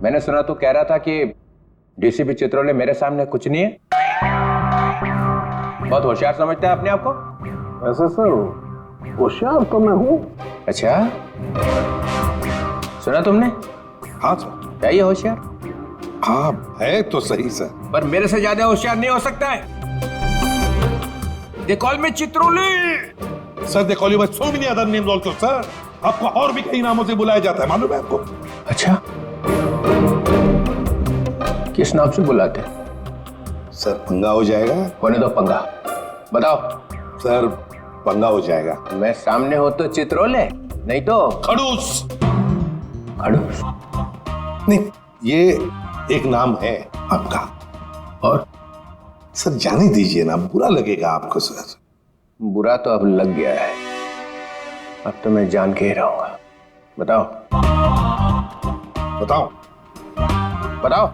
मैंने सुना तू कह रहा था कि डीसीपी चित्रोले मेरे सामने कुछ नहीं है। बहुत होशियार समझता है अपने आप को। वैसे सर होशियार तो मैं हूँ। अच्छा, सुना तुमने? हाँ सर। क्या ये होशियार? हाँ है तो सही सर, पर मेरे से ज्यादा होशियार नहीं हो सकता है। They call me Chitrole. Sir they call you by so many other names also sir. आपको और भी कई नामों से बुलाया जाता है, मालूम है आपको? अच्छा, किस नाम से बुलाते? सर पंगा हो जाएगा। होने दो पंगा, बताओ। सर पंगा हो जाएगा। मैं सामने हो तो चित्रोले, नहीं तो खड़ूस। खड़ूस? नहीं, ये एक नाम है आपका। और सर जाने दीजिए ना, बुरा लगेगा आपको सर। बुरा तो अब लग गया है, अब तो मैं जान के ही रहूंगा। बताओ बताओ। बताओ।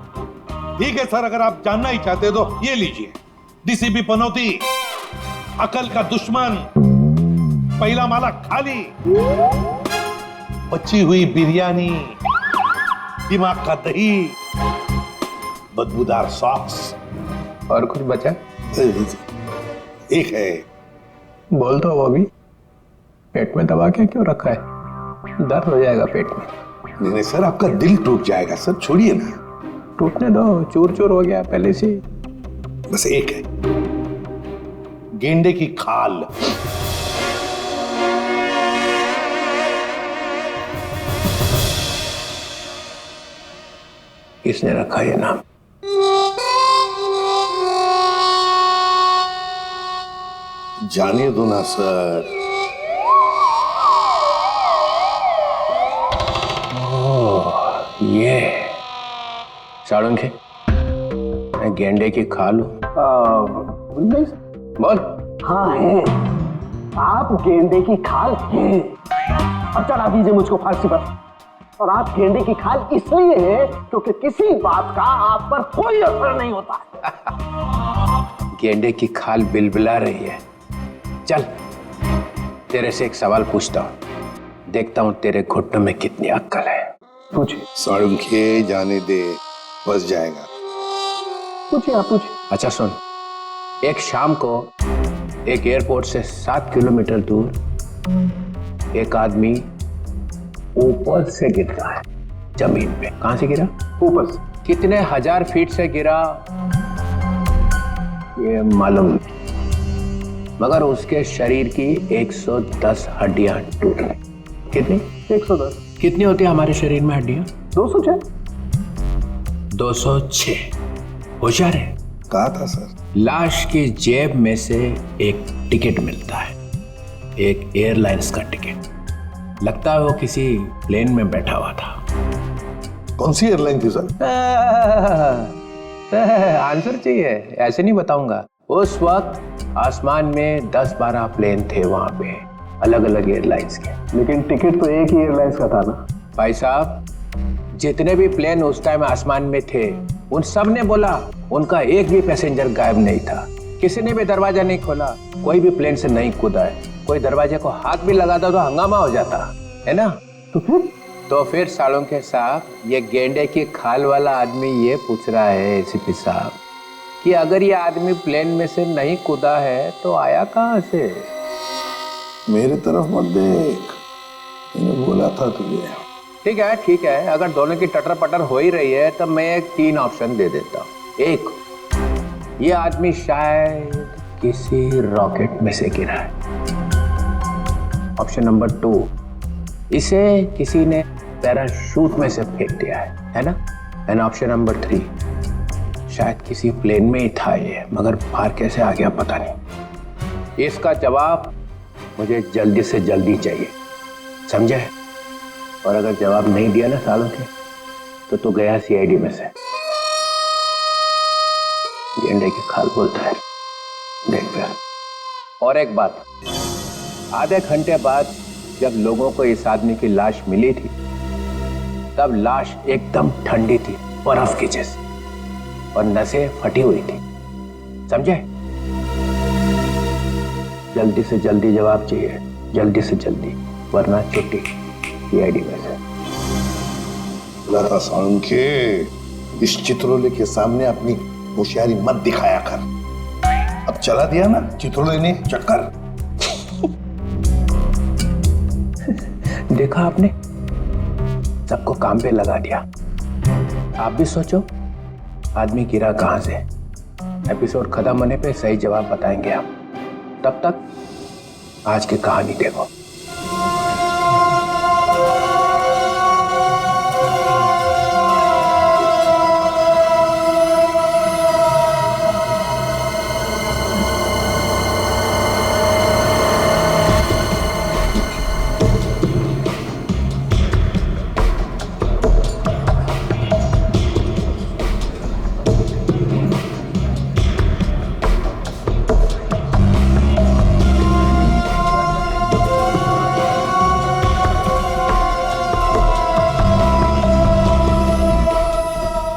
ठीक है सर, अगर आप जानना ही चाहते हो तो ये लीजिए। डीसीपी पनौती, अकल का दुश्मन, पहला माला खाली, बची हुई बिरयानी, दिमाग का दही, बदबूदार सॉक्स। और कुछ बचा? एक है। बोल दो वो भी। पेट में दबा के क्यों रखा है? दर्द हो जाएगा पेट में। नहीं सर, आपका दिल टूट जाएगा सर, छोड़िए ना। टूटने दो, चूर चूर हो गया पहले से। बस एक है, गेंडे की खाल। किसने रखा ये नाम? जाने दो ना सर। ये साळुंखे, मैं गेंडे की खाल हूं। नहीं बोल। हाँ है, आप गेंडे की खाल हैं। अब चढ़ा दीजिए मुझको फांसी पर। और आप गेंडे की खाल इसलिए है क्योंकि किसी बात का आप पर कोई असर नहीं होता। गेंडे की खाल बिलबिला रही है। चल तेरे से एक सवाल पूछता हूं, देखता हूं तेरे घुटनों में कितनी अक्ल है। पूछिए। साळुंखे जाने दे, बस जाएगा। पूछिए, आप पूछिए। अच्छा सुन, एक शाम को एक एयरपोर्ट से 7 किलोमीटर दूर एक आदमी ऊपर से गिरता है जमीन पे। कहां से गिरा? ऊपर से। कितने हजार फीट से गिरा ये मालूम नहीं, मगर उसके शरीर की 110 हड्डियां टूट गई। कितनी? 110। कितनी होती है हमारे शरीर में हड्डियां? 206। 206। होशियार है। कहा था सर। लाश की जेब में से एक टिकट मिलता है, एक एयरलाइंस का टिकट। लगता है वो किसी प्लेन में बैठा हुआ था। कौन सी एयरलाइन थी सर? आंसर चाहिए? ऐसे नहीं बताऊंगा। उस वक्त आसमान में 10-12 प्लेन थे वहां पे, अलग अलग एयरलाइंस के। लेकिन टिकट तो एक ही एयरलाइंस का था ना भाई साहब। जितने भी प्लेन उस टाइम आसमान में थे उन सब ने बोला उनका एक भी पैसेंजर गायब नहीं था। किसी ने भी दरवाजा नहीं खोला, कोई भी प्लेन से नहीं कूदा है। कोई दरवाजे को हाथ भी लगाता तो हंगामा हो जाता है ना। तो फिर साळुंखे साहब, ये गेंडे की खाल वाला आदमी ये पूछ रहा है एसीपी साहब कि अगर ये आदमी प्लेन में से नहीं कूदा है तो आया कहां से? मेरे तरफ मत देख, मैंने बोला था तुझे। ठीक है, अगर दोनों की टटर पटर हो ही रही है तो मैं एक 3 ऑप्शन दे देता हूँ। एक, ये आदमी शायद किसी रॉकेट में से गिरा है। ऑप्शन नंबर 2, इसे किसी ने पैराशूट में से फेंक दिया है ना। एंड ऑप्शन नंबर 3, शायद किसी प्लेन में ही था ये, मगर बाहर कैसे आ गया पता नहीं। इसका जवाब मुझे जल्दी से जल्दी चाहिए, समझे? और अगर जवाब नहीं दिया ना साळुंखे तो तू गया सीआईडी में से। गेंडे की खाल बोलता है, देख फिर। और एक बात, आधे घंटे बाद जब लोगों को इस आदमी की लाश मिली थी तब लाश एकदम ठंडी थी, बर्फ की जैसी, और नसें फटी हुई थी, समझे? जल्दी से जल्दी जवाब चाहिए, जल्दी से जल्दी, वरना छुट्टी सीआईडी में से। लता सांखे, इस चित्रोले के सामने अपनी होशियारी मत दिखाया कर। अब चला दिया ना चित्रोले ने चक्कर। देखा आपने, सबको काम पे लगा दिया। आप भी सोचो, आदमी गिरा कहां से। एपिसोड खत्म होने पे सही जवाब बताएंगे हम। तब तक आज की कहानी देखो।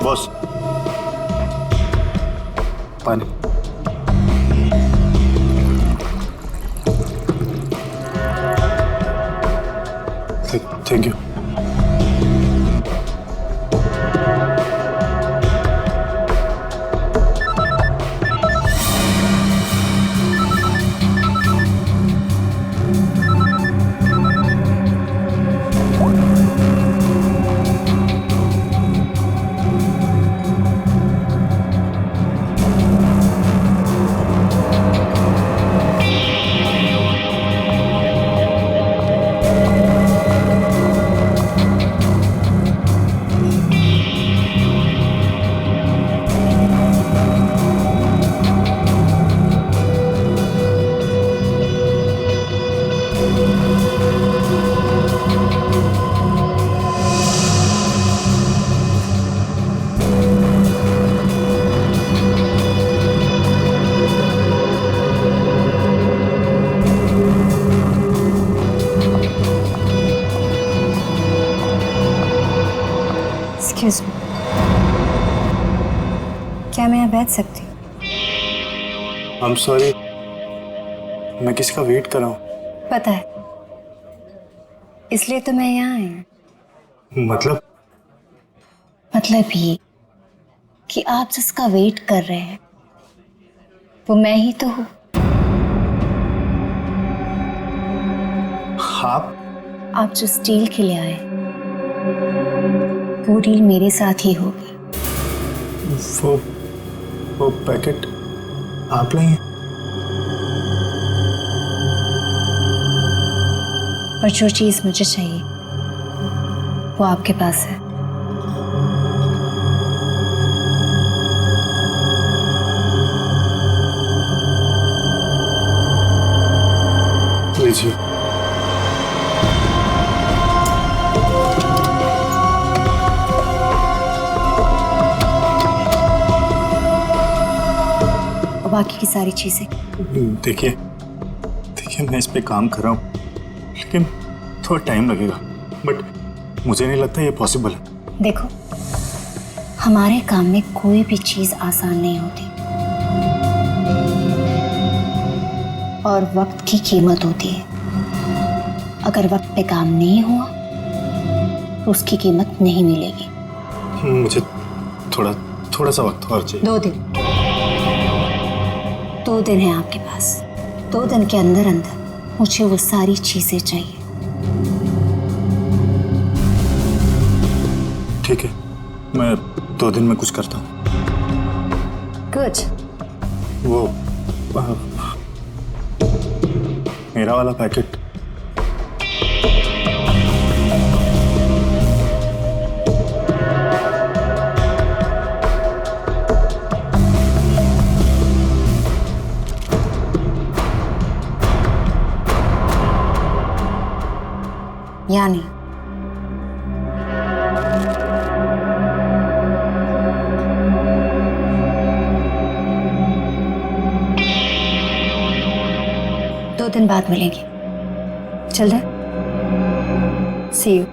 बॉस, पानी। Thank you. एक्सक्यूज मी, क्या मैं यहाँ बैठ सकती हूँ? आई एम सॉरी, मैं किसका वेट कर रहा हूँ। पता है, इसलिए तो मैं यहाँ आई हूँ। मतलब ये कि आप जिसका वेट कर रहे हैं वो मैं ही तो हूँ। आप जो स्टील के लिए आए वो डील मेरे साथ ही होगी। वो पैकेट आप लाई हैं? और जो चीज मुझे चाहिए वो आपके पास है। लीजिए। और बाकी की सारी चीजें। देखिए मैं इस पे काम कर रहा हूँ, लेकिन थोड़ा टाइम लगेगा, बट मुझे नहीं लगता ये पॉसिबल है। देखो, हमारे काम में कोई भी चीज आसान नहीं होती और वक्त की कीमत होती है। अगर वक्त पे काम नहीं हुआ तो उसकी कीमत नहीं मिलेगी। मुझे थोड़ा सा वक्त और चाहिए। 2 दिन है आपके पास। 2 दिन के अंदर मुझे वो सारी चीजें चाहिए। ठीक है, मैं 2 दिन में कुछ करता हूँ। गुड। वो मेरा वाला पैकेट। यानी दो दिन बाद मिलेंगे। चल रहे? सी यू।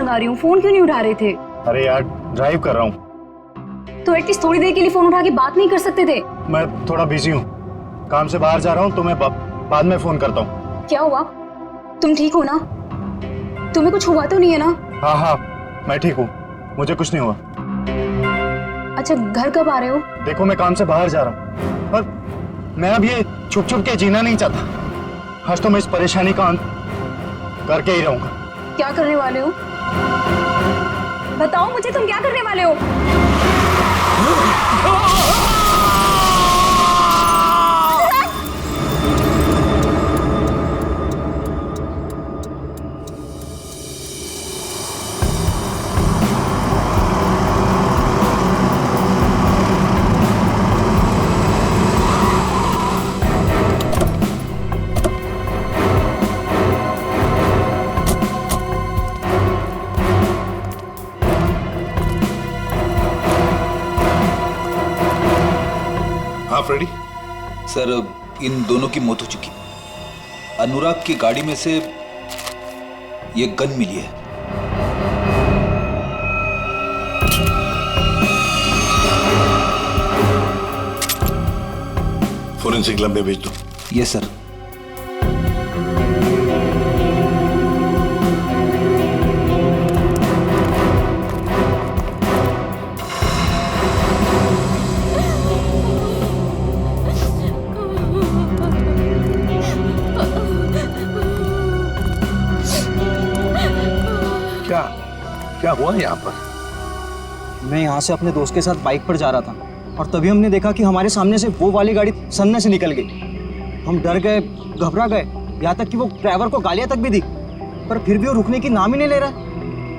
मंगा रही हूँ, फोन क्यों नहीं उठा रहे थे? अरे यार ड्राइव कर रहा हूँ। तो एटलीस्ट थोड़ी देर के लिए फोन उठा के बात नहीं कर सकते थे? मैं थोड़ा बिजी हूँ, काम से बाहर जा रहा हूँ, तो मैं बाद में फोन करता हूँ। क्या हुआ? तुम ठीक हो ना? तुम्हें कुछ हुआ तो नहीं है ना? हाँ हाँ मैं ठीक हूँ, मुझे कुछ नहीं हुआ। अच्छा घर कब आ रहे हो? देखो मैं काम से बाहर जा रहा हूँ, पर मैं अब ये छुप छुप के जीना नहीं चाहता। आज तो मैं इस परेशानी का अंत करके ही रहूंगा। क्या करने वाले हो? बताओ मुझे, तुम क्या करने वाले हो? हाँ फ्रेडी। सर इन दोनों की मौत हो चुकी। अनुराग की गाड़ी में से ये गन मिली है। फोरेंसिक लैब में भेज दो। Yes sir. क्या क्या हुआ यहाँ पर? मैं यहाँ से अपने दोस्त के साथ बाइक पर जा रहा था और तभी हमने देखा कि हमारे सामने से वो वाली गाड़ी सन्ने से निकल गई। हम डर गए, घबरा गए, यहाँ तक कि वो ड्राइवर को गालियाँ तक भी दी, पर फिर भी वो रुकने की नाम ही नहीं ले रहा।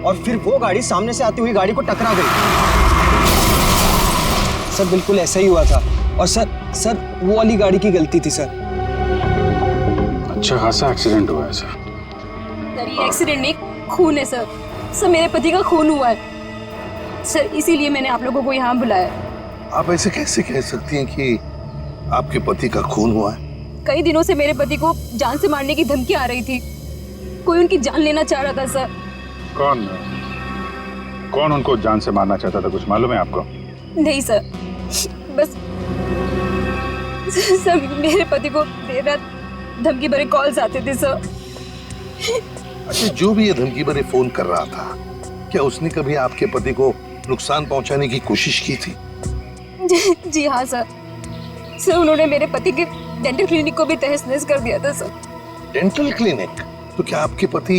और फिर वो गाड़ी सामने से आती हुई गाड़ी को टकरा गई। सर बिल्कुल ऐसा ही हुआ था। और सर वो वाली गाड़ी की गलती थी सर। अच्छा खासा एक्सीडेंट हुआ है सर। सर ये एक्सीडेंट नहीं, खून है सर। सर मेरे पति का खून हुआ है सर, इसीलिए मैंने आप लोगों को यहाँ बुलाया। आप ऐसे कैसे कह सकती हैं कि आपके पति का खून हुआ है? कई दिनों से मेरे पति को जान से मारने की धमकी आ रही थी। कोई उनकी जान लेना चाह रहा था सर। कौन उनको जान से मारना चाहता था, कुछ मालूम है आपको? नहीं सर, बस सर मेरे पति को देर रात धमकी भरे कॉल्स आते थे सर। अच्छा, जो भी ये धमकी भरे फोन कर रहा था, क्या उसने कभी आपके पति को नुकसान पहुंचाने की कोशिश की थी? जी हाँ सर। सर उन्होंने मेरे पति के डेंटल क्लिनिक को भी तहस-नहस कर दिया था सर। Dental clinic? तो क्या आपके पति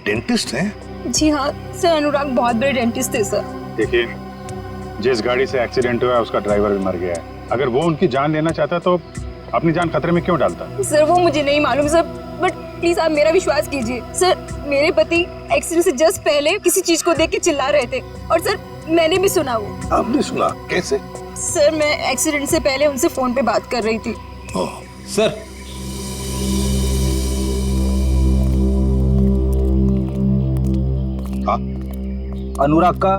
डेंटिस्ट हैं? जी हाँ सर, अनुराग बहुत बड़े डेंटिस्ट थे सर। देखिए, जिस गाड़ी से एक्सीडेंट हुआ है उसका ड्राइवर भी मर गया है। अगर वो उनकी जान लेना चाहता तो अपनी जान खतरे में क्यों डालता? सर वो मुझे नहीं मालूम सर, बट प्लीज आप मेरा विश्वास कीजिए सर। मेरे पति एक्सीडेंट से जस्ट पहले किसी चीज को देख के चिल्ला रहे थे और सर मैंने भी सुना वो। आपने सुना? कैसे? सर मैं एक्सीडेंट से पहले उनसे फोन पे बात कर रही थी। सर हाँ? अनुराग का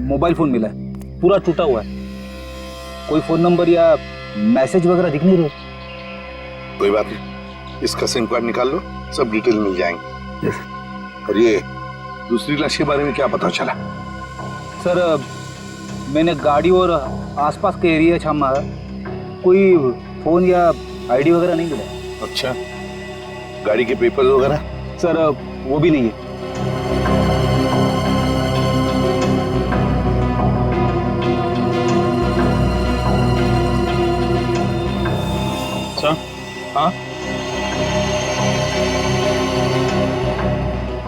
मोबाइल फोन मिला है, पूरा टूटा हुआ है। कोई फोन नंबर या मैसेज वगैरह दिख नहीं रहे। कोई बात नहीं, इसका सिम कार्ड निकाल लो, सब डिटेल मिल जाएंगे। और ये दूसरी लाश के बारे में क्या पता चला? सर मैंने गाड़ी और आसपास के एरिया छामा है, कोई फोन या आईडी वगैरह नहीं मिला। अच्छा, गाड़ी के पेपर वगैरह? सर वो भी नहीं है। हाँ?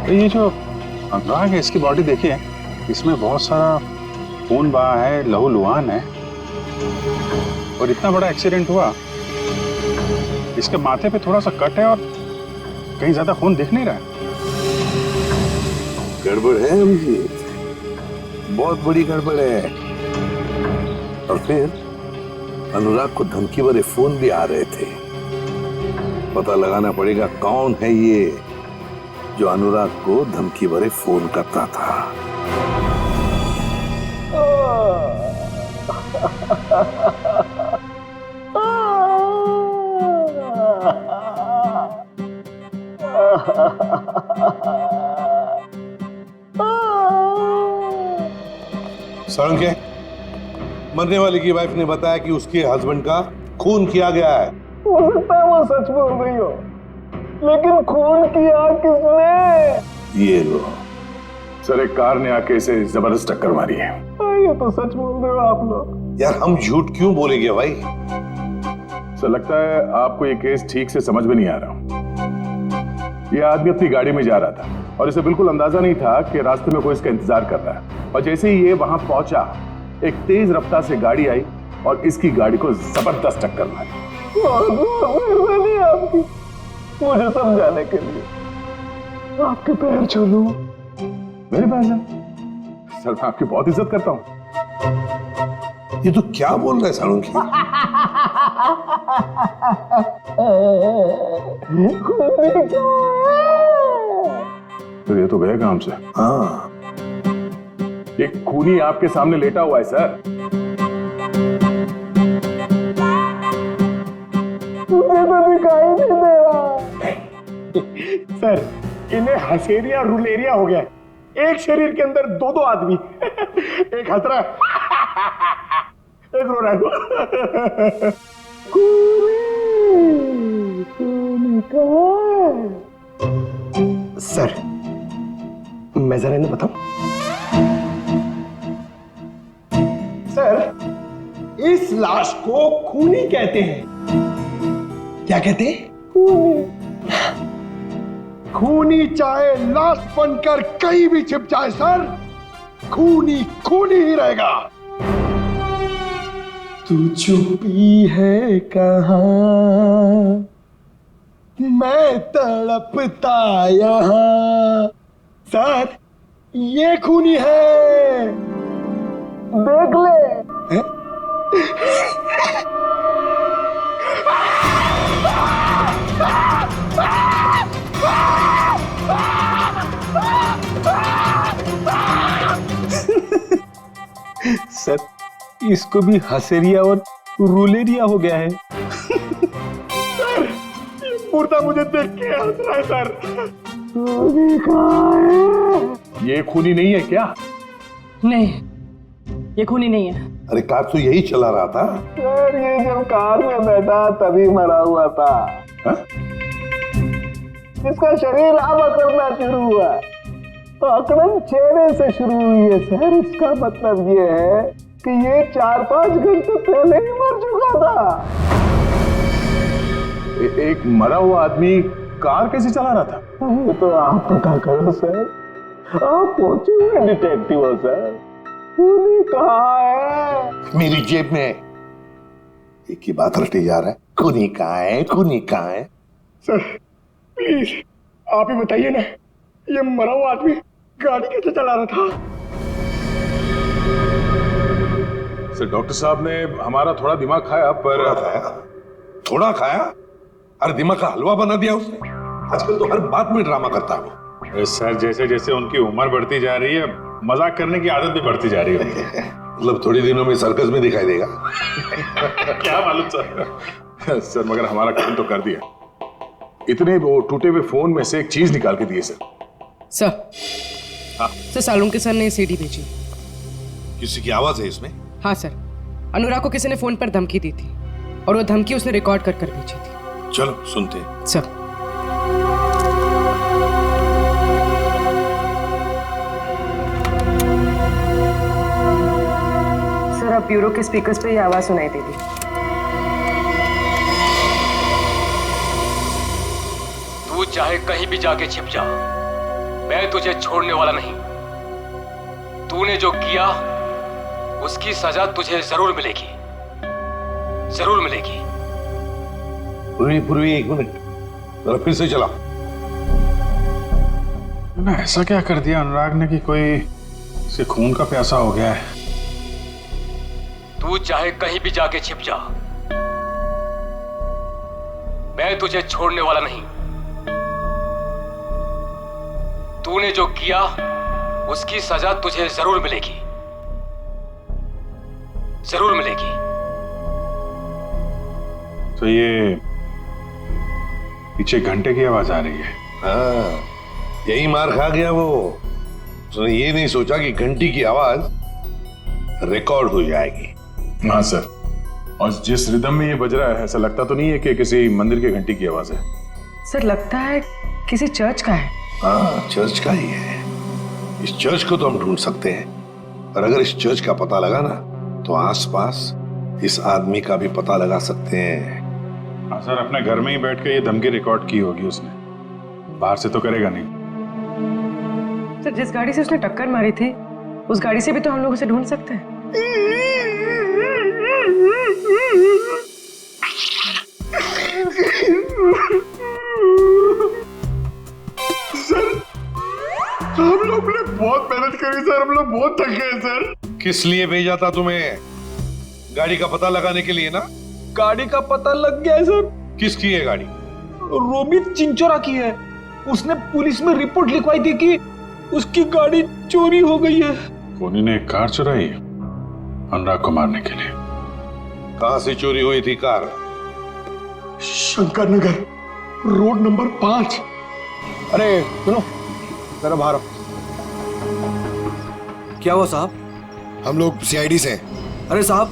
तो ये जो अनुराग है, इसकी बॉडी देखिए, इसमें बहुत सारा खून बहा है, लहूलुहान है, और इतना बड़ा एक्सीडेंट हुआ, इसके माथे पे थोड़ा सा कट है और कहीं ज्यादा खून दिख नहीं रहा है। गड़बड़ है मुझे, बहुत बड़ी गड़बड़ है। और फिर अनुराग को धमकी भरे फोन भी आ रहे थे। पता लगाना पड़ेगा कौन है ये जो अनुराग को धमकी भरे फोन करता था। साळुंखे, मरने वाले की वाइफ ने बताया कि उसके हस्बैंड का खून किया गया है। हो सकता है वो सच बोल रही हो, लेकिन खून किया किसने? ये लो। सर, एक कार ने आके इसे जबरदस्त टक्कर मारी है। ये तो सच बोल रहे हो आप लोग। यार हम झूठ क्यों बोलेंगे भाई? सर, लगता है आपको ये केस ठीक से समझ में नहीं आ रहा। ये आदमी अपनी गाड़ी में जा रहा था और इसे बिल्कुल अंदाजा नहीं था कि रास्ते में कोई इसका इंतजार कर रहा है, और जैसे ही ये वहां पहुंचा, एक तेज रफ्तार से गाड़ी आई और इसकी गाड़ी को जबरदस्त टक्कर मारी। मेहरबानी आपकी मुझे समझाने के लिए। आपके पैर छूलूं। मेरे पैर से? सर, मैं आपकी बहुत इज्जत करता हूं। ये तो क्या बोल रहे साळुंखे? तो ये तो गए काम से। हाँ, ये खूनी आपके सामने लेटा हुआ है सर। मुझे तो दिखाई नहीं दे रहा। सर, इन्हें हसेरिया रुलेरिया हो गया है। एक शरीर के अंदर दो दो आदमी, एक हंस रहा है, एक रो रहा है। सर, मैं जरा इन्हें बताऊं? सर, इस लाश को खूनी कहते हैं। क्या कहते हैं? खूनी चाहे लाश बनकर कहीं भी छिप जाए सर, खूनी खूनी ही रहेगा। तू छुपी है कहां, मैं तड़पता यहां। सर, ये खूनी है, देख ले। है? सर, इसको भी हसेरिया और रुलेरिया हो गया है। सर, मुर्दा मुझे देख के हंस रहा है सर। ये खूनी नहीं है क्या? नहीं, ये खूनी नहीं है। अरे कार तो यही चला रहा था। सर, ये जब कार में बैठा तभी मरा हुआ था। हा? इसका शरीर लावा करना शुरू हुआ तो अकड़न चेहरे से शुरू हुई है सर। इसका मतलब ये है कि ये 4-5 घंटे पहले ही मर चुका था। एक मरा हुआ आदमी कार कैसे चला रहा था? ये तो आप पता करो सर, आप पहुंचे हुए डिटेक्टिव हो सर। खूनी कहाँ है? मेरी जेब में। एक ही बात रटे जा रहा है, खूनी कहाँ है, खूनी कहाँ है? सर प्लीज आप ही बताइए ना, ये मरा हुआ आदमी गाड़ी कैसे चला रहा था? सर, डॉक्टर साहब ने हमारा थोड़ा दिमाग खाया, पर थोड़ा खाया? अरे दिमाग का हलवा बना दिया उसने। आजकल तो हर बात में ड्रामा करता है वो। सर, जैसे जैसे उनकी उम्र बढ़ती जा रही है, मजाक करने की आदत भी बढ़ती जा रही है। मतलब थोड़ी दिनों में सर्कस में दिखाई देगा। क्या मालूम सर। सर, मगर हमारा काम तो कर दिया। इतने वो टूटे हुए फोन में से एक चीज निकाल के दिए सर। सर, हाँ सर, साळुंखे सर ने सीडी भेजी। किसी की आवाज है इसमें? हाँ सर, अनुराग को किसी ने फोन पर धमकी दी थी और वो धमकी उसने रिकॉर्ड कर कर भेजी थी। चलो सुनते हैं। सर, अब ब्यूरो के स्पीकर्स पे ये आवाज सुनाई देगी। तू चाहे कहीं भी जाके छिप जा, मैं तुझे छोड़ने वाला नहीं। तूने जो किया उसकी सजा तुझे जरूर मिलेगी, जरूर मिलेगी। पूर्वी 1 मिनट, जरा फिर से चला। ना ऐसा क्या कर दिया अनुराग ने कि कोई इसे खून का प्यासा हो गया है। तू चाहे कहीं भी जाके छिप जा, मैं तुझे छोड़ने वाला नहीं। तूने जो किया उसकी सजा तुझे जरूर मिलेगी, जरूर मिलेगी। तो ये पीछे घंटे की आवाज आ रही है। हाँ, यही मार खा गया वो। उसने ये नहीं सोचा कि घंटी की आवाज रिकॉर्ड हो जाएगी। हाँ सर, और जिस रिदम में ये बज रहा है ऐसा लगता तो नहीं है कि किसी मंदिर की घंटी की आवाज है। सर लगता है किसी चर्च का है। हाँ, चर्च का ही है। इस चर्च को तो हम ढूंढ सकते हैं, और अगर इस चर्च का पता लगा ना तो आसपास इस आदमी का भी पता लगा सकते हैं। हाँ सर, अपने घर में ही बैठ के ये धमकी रिकॉर्ड की होगी उसने, बाहर से तो करेगा नहीं। सर जिस गाड़ी से उसने टक्कर मारी थी उस गाड़ी से भी तो हम लोग उसे ढूंढ सकते हैं। हम लोग ने बहुत मेहनत करी सर, हम लोग बहुत थक गए सर। किस लिए भेजा था तुम्हें? गाड़ी का पता लगाने के लिए ना? गाड़ी का पता लग गया है सर। किसकी है गाड़ी? रोमित चिंचोरा की है। उसने पुलिस में रिपोर्ट लिखवाई थी कि उसकी गाड़ी चोरी हो गई है। खूनी ने एक कार चुराई अनुराग को मारने के लिए। कहां से चोरी हुई थी car? Shankar Nagar, road number 5। अरे सुनो जरा बाहर आओ। क्या हुआ साहब? हम लोग सीआईडी से हैं। अरे साहब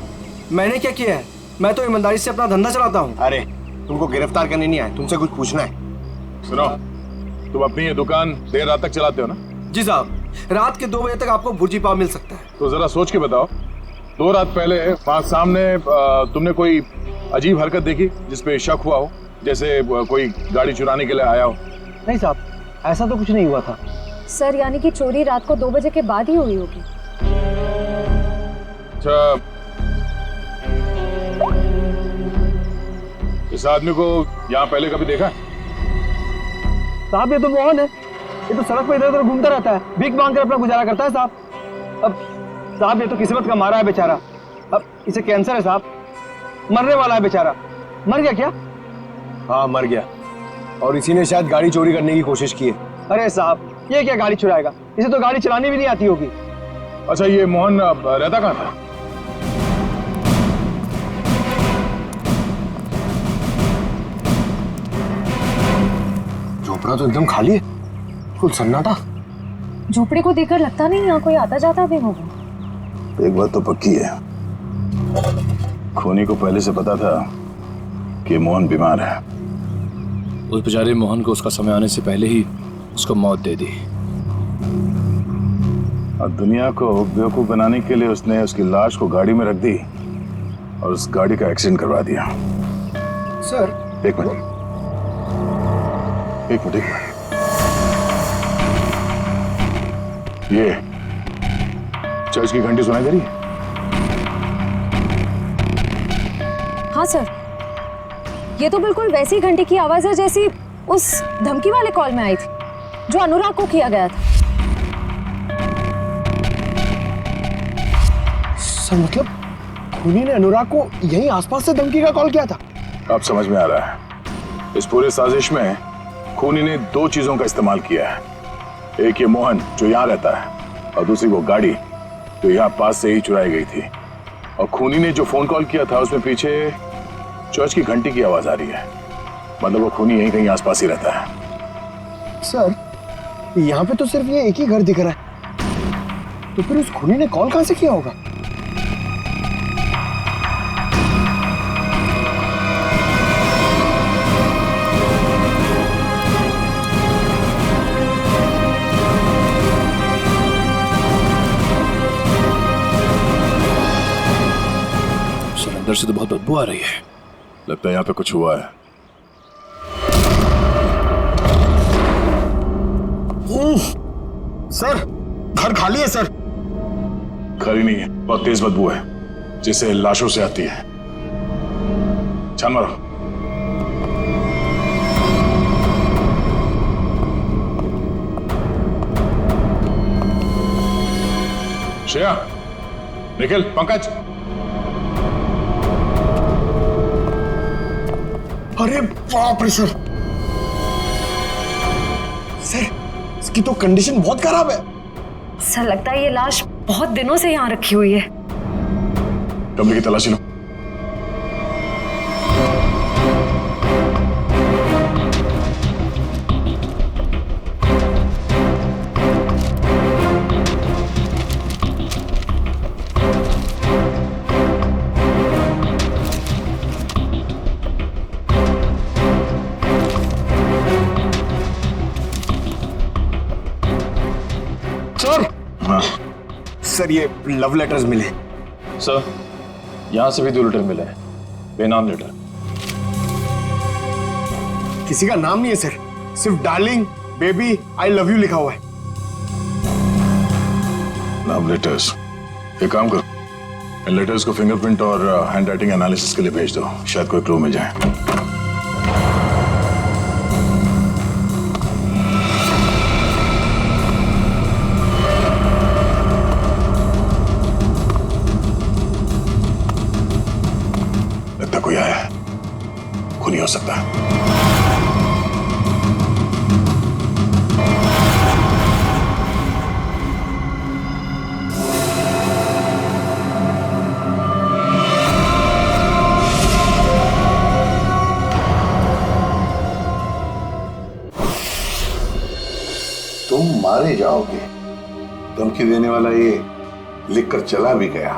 मैंने क्या किया है? मैं तो ईमानदारी से अपना धंधा चलाता हूँ। अरे तुमको गिरफ्तार करने नहीं आए, तुमसे कुछ पूछना है। सुनो, तुम अपनी ये दुकान देर रात तक चलाते हो ना? जी साहब, रात के 2 बजे तक आपको भुर्जी पाव मिल सकता है। तो जरा सोच के बताओ, 2 रात पहले वहां सामने तुमने कोई अजीब हरकत देखी जिसपे शक हुआ हो, जैसे कोई गाड़ी चुराने के लिए आया हो? नहीं साहब, ऐसा तो कुछ नहीं हुआ था। सर यानी कि चोरी रात को 2 बजे के बाद ही हुई होगी। अच्छा, इस आदमी को यहाँ पहले कभी देखा? साहब ये तो मोहन है, ये तो सड़क पे इधर उधर घूमता रहता है, भीख मांग कर अपना गुजारा करता है साहब। अब साहब ये तो किस्मत का मारा है बेचारा। अब इसे कैंसर है साहब, मरने वाला है बेचारा। मर गया क्या? हाँ मर गया, और इसी ने शायद गाड़ी चोरी करने की कोशिश की है। अरे साहब ये क्या गाड़ी चुराएगा, इसे तो गाड़ी चलानी भी नहीं आती होगी। अच्छा ये मोहन रहता कहाँ था? झोपड़ा तो एकदम खाली है, कुल सन्नाटा। झोपड़े को देखकर लगता नहीं यहाँ कोई आता जाता भी होगा। एक बात तो पक्की है, खूनी को पहले से पता था कि मोहन बीमार है। उस बेचारे मोहन को उसका समय आने से पहले ही उसको मौत दे दी। और दुनिया को बेवकूफ बनाने के लिए उसने उसकी लाश को गाड़ी में रख दी और उस गाड़ी का एक्सीडेंट करवा दिया। सर एक मिनट। ये चर्च की घंटी सुनाई दे रही है? हाँ सर, ये तो बिल्कुल वैसी घंटी की आवाज है जैसी उस धमकी वाले कॉल में आई थी जो अनुराग को किया गया था। सर मतलब खूनी ने अनुराग को यहीं आसपास से धमकी का कॉल किया था? अब समझ में आ रहा है, इस पूरे साजिश में खूनी ने 2 चीजों का इस्तेमाल किया है। एक ये मोहन जो यहाँ रहता है, और दूसरी वो गाड़ी जो यहाँ पास से ही चुराई गई थी। और खूनी ने जो फोन कॉल किया था उसमें पीछे चर्च की घंटी की आवाज आ रही है, मतलब वो खूनी यहीं कहीं आसपास ही रहता है। सर यहाँ पे तो सिर्फ ये एक ही घर दिख रहा है, तो फिर उस खूनी ने कॉल कहां से किया होगा? अंदर से तो बहुत बदबू आ रही है। लगता है यहाँ पे कुछ हुआ है। सर घर खाली है सर। खाली नहीं है, बहुत तेज बदबू है जिससे लाशों से आती है। छान मारो। श्रेया, निखिल, पंकज। अरे बाप रे सर, सर इसकी तो कंडीशन बहुत खराब है। सर लगता है ये लाश बहुत दिनों से यहाँ रखी हुई है। कमरे की तलाशी लो। सर ये लव लेटर्स मिले। सर यहाँ से भी 2 लेटर मिले हैं, बेनाम लेटर। किसी का नाम नहीं है सर, सिर्फ darling, baby, I love you लिखा हुआ है। Love letters. एक काम करो, इन लेटर्स को फिंगरप्रिंट और हैंड राइटिंग एनालिसिस के लिए भेज दो, शायद कोई क्लू मिल जाए। लगता कोई आया है, खूनी हो सकता है। तुम मारे जाओगे, धमकी देने वाला ये लिखकर चला भी गया।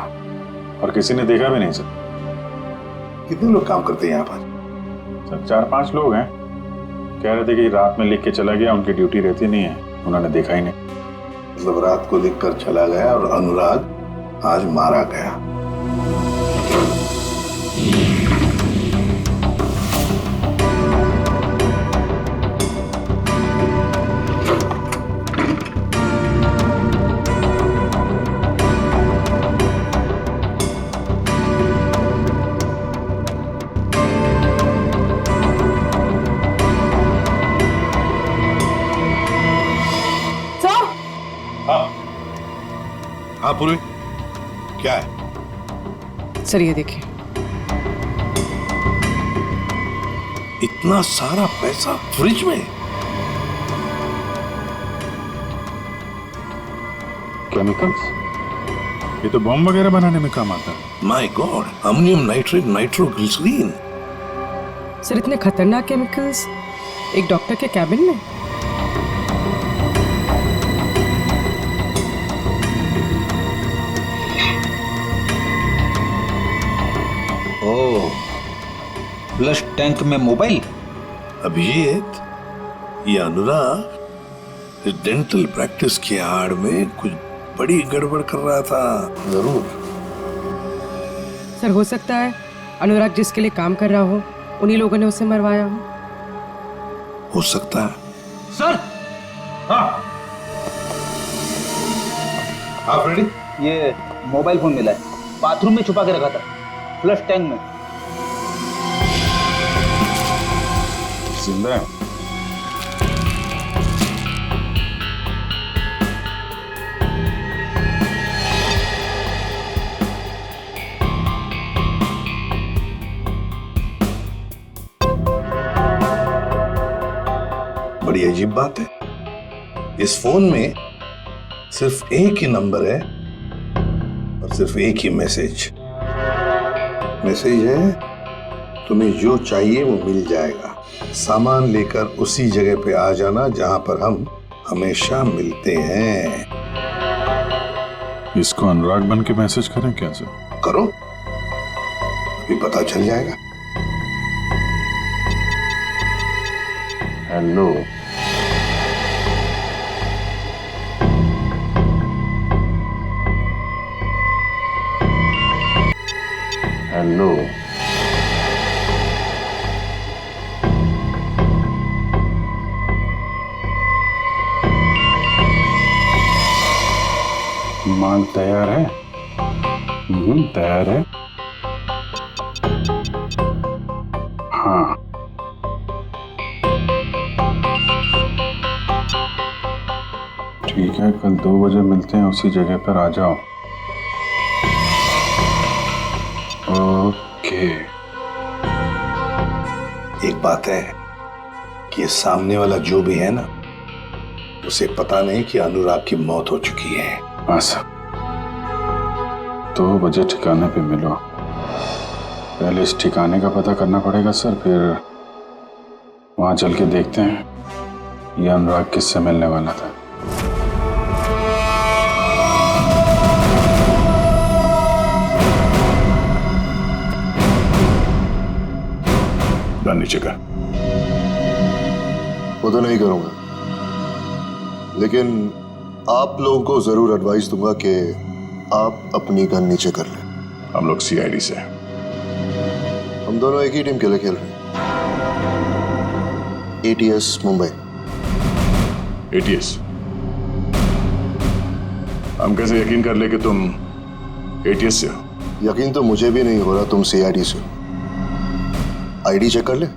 और किसी ने देखा भी नहीं सर। कितने लोग काम करते हैं यहाँ पर? सर 4-5 लोग हैं, कह रहे थे कि रात में लिख के चला गया, उनकी ड्यूटी रहती नहीं है, उन्होंने देखा ही नहीं। मतलब रात को लिखकर चला गया और अनुराग आज मारा गया। हाँ पूर्वी, क्या है? सर ये देखिए, इतना सारा पैसा फ्रिज में? केमिकल्स? ये तो बॉम्ब वगैरह बनाने में काम आता है। My god, ammonium nitrate, nitroglycerin. Sir इतने खतरनाक केमिकल्स एक डॉक्टर के कैबिन में? ओह, फ्लश टैंक में मोबाइल। अभिजीत, ये अनुराग इस डेंटल प्रैक्टिस की आड़ में कुछ बड़ी गड़बड़ कर रहा था जरूर। सर हो सकता है अनुराग जिसके लिए काम कर रहा हो उन्हीं लोगों ने उसे मरवाया हो सकता है। सर। हाँ हाँ फ्रेडी, ये मोबाइल फोन मिला है, बाथरूम में छुपा के रखा था, फ्लश टैंक में। जिंदा है? बड़ी अजीब बात है, इस फोन में सिर्फ एक ही नंबर है और सिर्फ एक ही मैसेज है, तुम्हें जो चाहिए वो मिल जाएगा, सामान लेकर उसी जगह पे आ जाना जहां पर हम हमेशा मिलते हैं। इसको अनुराग बन के मैसेज करें क्या सर? करो, अभी पता चल जाएगा। हेलो, हेलो, माल तैयार है? तैयार है। हाँ, ठीक है, कल 2 बजे मिलते हैं, उसी जगह पर आ जाओ। ओके। एक बात है कि ये सामने वाला जो भी है ना, उसे पता नहीं कि अनुराग की मौत हो चुकी है। हाँ सर, 2 बजे ठिकाने पे मिलो। पहले इस ठिकाने का पता करना पड़ेगा सर, फिर वहां चल के देखते हैं ये अनुराग किससे मिलने वाला था। नीचे कर। वो तो नहीं करूंगा, लेकिन आप लोगों को जरूर एडवाइस दूंगा कि आप अपनी गन नीचे कर लें। हम लोग सीआईडी से। हम दोनों एक ही टीम के लिए खेल रहे हैं। ATS मुंबई। ATS? हम कैसे यकीन कर ले कि तुम ATS से हो? यकीन तो मुझे भी नहीं हो रहा तुम CID से हो। ID चेक कर ले।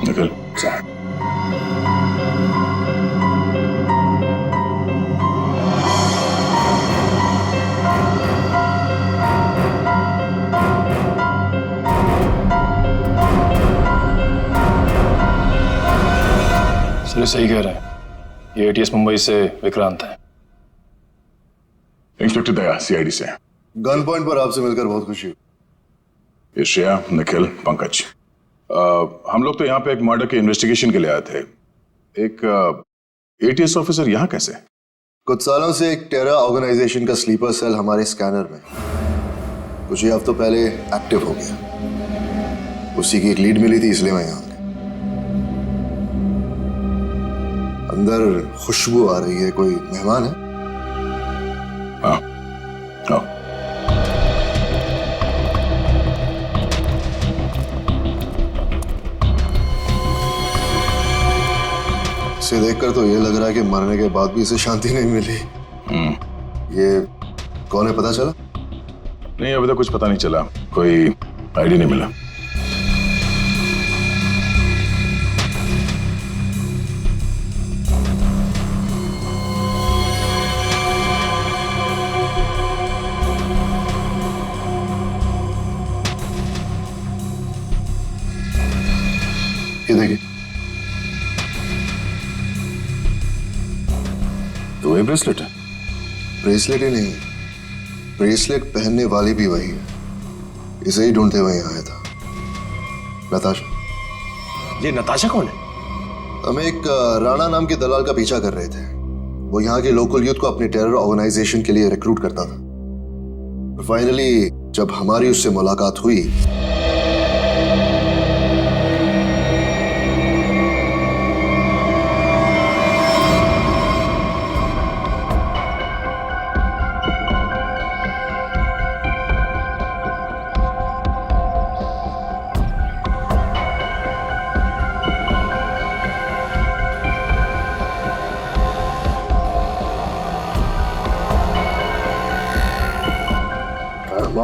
निकल। सर सही कह रहे हैं, ये ATS मुंबई से विक्रांत है। इंस्पेक्टर दया, CID से। गन पॉइंट पर आपसे मिलकर बहुत खुशी हुई। ये श्रेया, निखिल, पंकज। हम लोग तो यहाँ पे एक मर्डर के इन्वेस्टिगेशन के लिए आए थे। एक ATS ऑफिसर यहाँ कैसे? कुछ सालों से एक टेरर ऑर्गेनाइजेशन का स्लीपर सेल हमारे स्कैनर में कुछ ही हफ्तों पहले एक्टिव हो गया। उसी की एक लीड मिली थी, इसलिए मैं यहाँ गया। अंदर खुशबू आ रही है, कोई मेहमान है? हाँ, हाँ। इसे देखकर तो ये लग रहा है कि मरने के बाद भी इसे शांति नहीं मिली। ये कौन है, पता चला? नहीं, अभी तक कुछ पता नहीं चला, कोई आईडी नहीं मिला। ये देखिए, तो वही ब्रेसलेट है? ब्रेसलेट ही नहीं, ब्रेसलेट पहनने वाली भी वही है। इसे ही ढूंढते हुए यहाँ आया था। नताशा। ये नताशा कौन है? हम एक राणा नाम के दलाल का पीछा कर रहे थे। वो यहाँ के लोकल यूथ को अपने टेरर ऑर्गेनाइजेशन के लिए रिक्रूट करता था। फाइनली जब हमारी उससे मुलाकात हुई,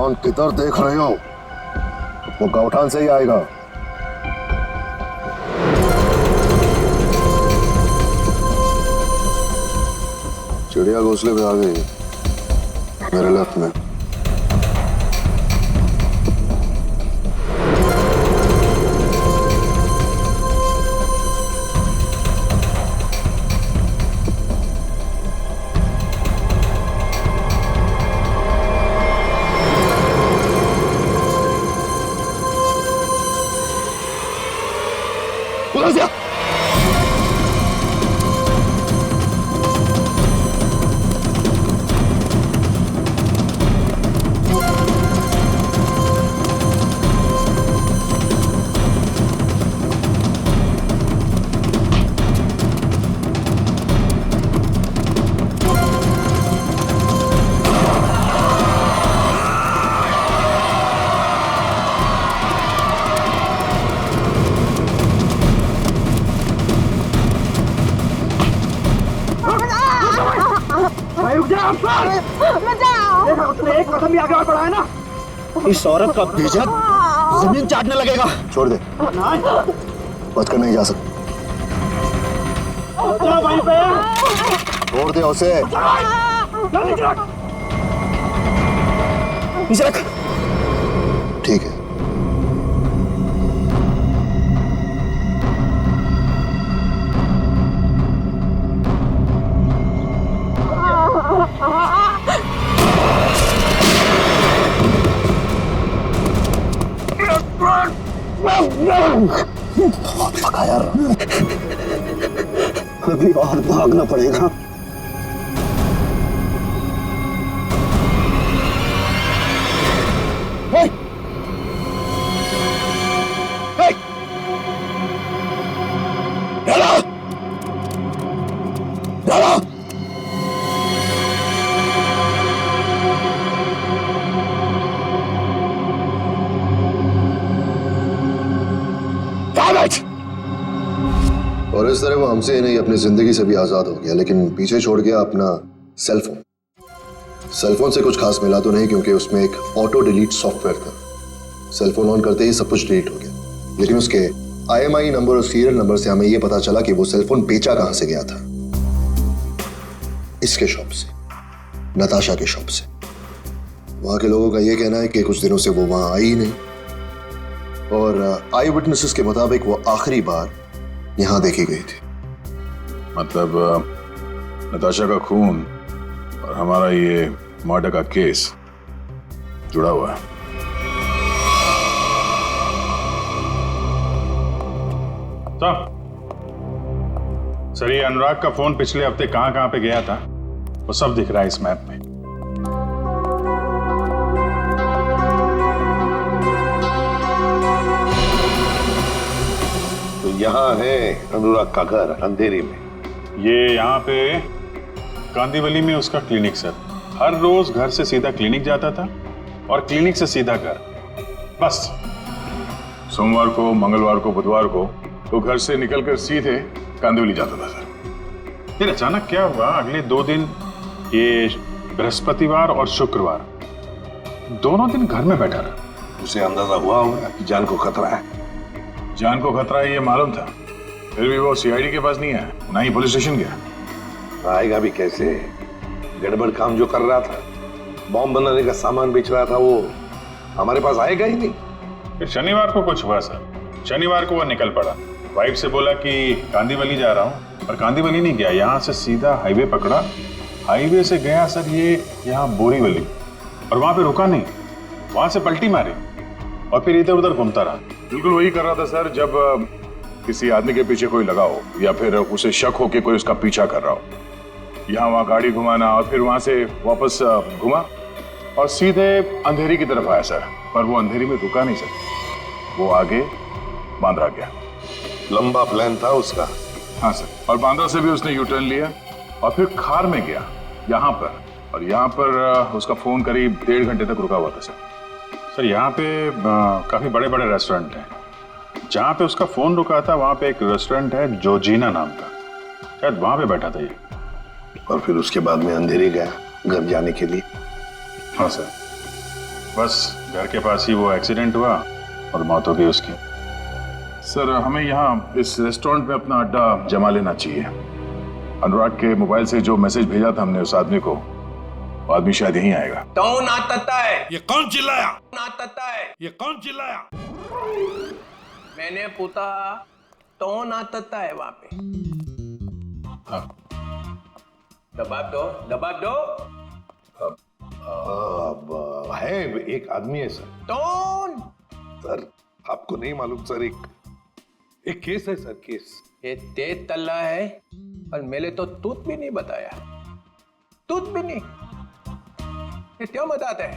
रहमान किधर देख रहे हो? वो गौठान से ही आएगा। चिड़िया घोंसले पे आ गई, मेरे लेफ्ट में। उधर से आ। देखा, उसने एक कदम भी आगे बढ़ा है ना, इस औरत का भेजा जमीन चाटने लगेगा। छोड़ दे, बचकर नहीं जा सकता। छोड़ दे उसे। नीचे रख। ठीक है। पकाया, अभी और भागना पड़ेगा। इस तरह वो हमसे ही नहीं अपनी जिंदगी से भी आजाद हो गया, लेकिन पीछे छोड़ गया अपना सेलफोन। सेलफोन से कुछ खास मिला तो नहीं, क्योंकि उसमें एक ऑटो डिलीट सॉफ्टवेयर था। सेलफोन ऑन करते ही सब कुछ डिलीट हो गया, लेकिन उसके IMI नंबर और सीरियल नंबर से हमें यह पता चला कि वो सेलफोन बेचा कहां से गया था। इसके शॉप से, नताशा के शॉप से। वहां के लोगों का यह कहना है कि कुछ दिनों से वो वहां आई ही नहीं, और आई विटनेसेस के मुताबिक वो आखिरी बार यहां देखी गई थी। मतलब नताशा का खून और हमारा ये मर्डर का केस जुड़ा हुआ है। तो सर, ये अनुराग का फोन पिछले हफ्ते कहां पे गया था वो सब दिख रहा है इस मैप में। तो यहाँ है अनुराग का घर अंधेरी में। ये यहाँ पे कांदीवली में उसका क्लिनिक सर। हर रोज घर से सीधा क्लिनिक जाता था और क्लिनिक से सीधा घर, बस। सोमवार को, मंगलवार को, बुधवार को तो घर से निकलकर सीधे कांदिवली जाता था सर। फिर अचानक क्या हुआ, अगले 2 दिन, ये बृहस्पतिवार और शुक्रवार, दोनों दिन घर में बैठा रहा। उसे अंदाजा हुआ होगा कि जान को खतरा है। जान को खतरा है ये मालूम था, फिर भी वो CID के पास नहीं आया, ना ही पुलिस स्टेशन गया। आएगा भी कैसे? गड़बड़ काम जो कर रहा था, बॉम्ब बनाने का सामान बेच रहा था, वो हमारे पास आएगा ही नहीं। फिर शनिवार को कुछ हुआ सर। शनिवार को वो निकल पड़ा, वाइफ से बोला कि कांदीवली जा रहा हूँ, पर कांदीवली नहीं गया, यहाँ से सीधा हाईवे पकड़ा। हाईवे से गया सर ये यहाँ बोरीवली, और वहां पे रुका नहीं, वहां से पलटी मारी और फिर इधर उधर घूमता रहा। बिल्कुल वही कर रहा था सर, जब किसी आदमी के पीछे कोई लगा हो या फिर उसे शक हो कि कोई उसका पीछा कर रहा हो। यहाँ वहां गाड़ी घुमाना और फिर वहां से वापस घुमा और सीधे अंधेरी की तरफ आया सर। पर वो अंधेरी में रुका नहीं सर, वो आगे बांद्रा गया। लंबा प्लान था उसका। हाँ सर, और बांद्रा से भी उसने यू टर्न लिया और फिर खार में गया यहाँ पर, और यहाँ पर उसका फोन करीब 1.5 घंटे तक रुका हुआ था सर। सर यहाँ पे काफी बड़े बड़े रेस्टोरेंट हैं, जहाँ पे उसका फोन रुका था वहाँ पे एक रेस्टोरेंट है जोजीना नाम का, शायद वहाँ पे बैठा था ये। और फिर उसके बाद में अंधेरी गया घर जाने के लिए। हाँ सर, बस घर के पास ही वो एक्सीडेंट हुआ और मौत हो गई उसकी। सर हमें यहाँ इस रेस्टोरेंट में अपना अड्डा जमा लेना चाहिए। अनुराग के मोबाइल से जो मैसेज भेजा था हमने उस आदमी को, वो आदमी शायद यहीं आएगा। कौन आता है? ये कौन चिल्लाया? आता है? ये कौन चिल्लाया? मैंने पूछा कौन आता है वहां पे? हाँ। दबाव दो, दबाव दो। अब है एक आदमी है सर। कौन? सर आपको नहीं मालूम सर, एक केस है सर, केस। ये तेज तल्ला है और मैंने तो तूत भी नहीं बताया, तूत भी नहीं। ये क्या मजाक है?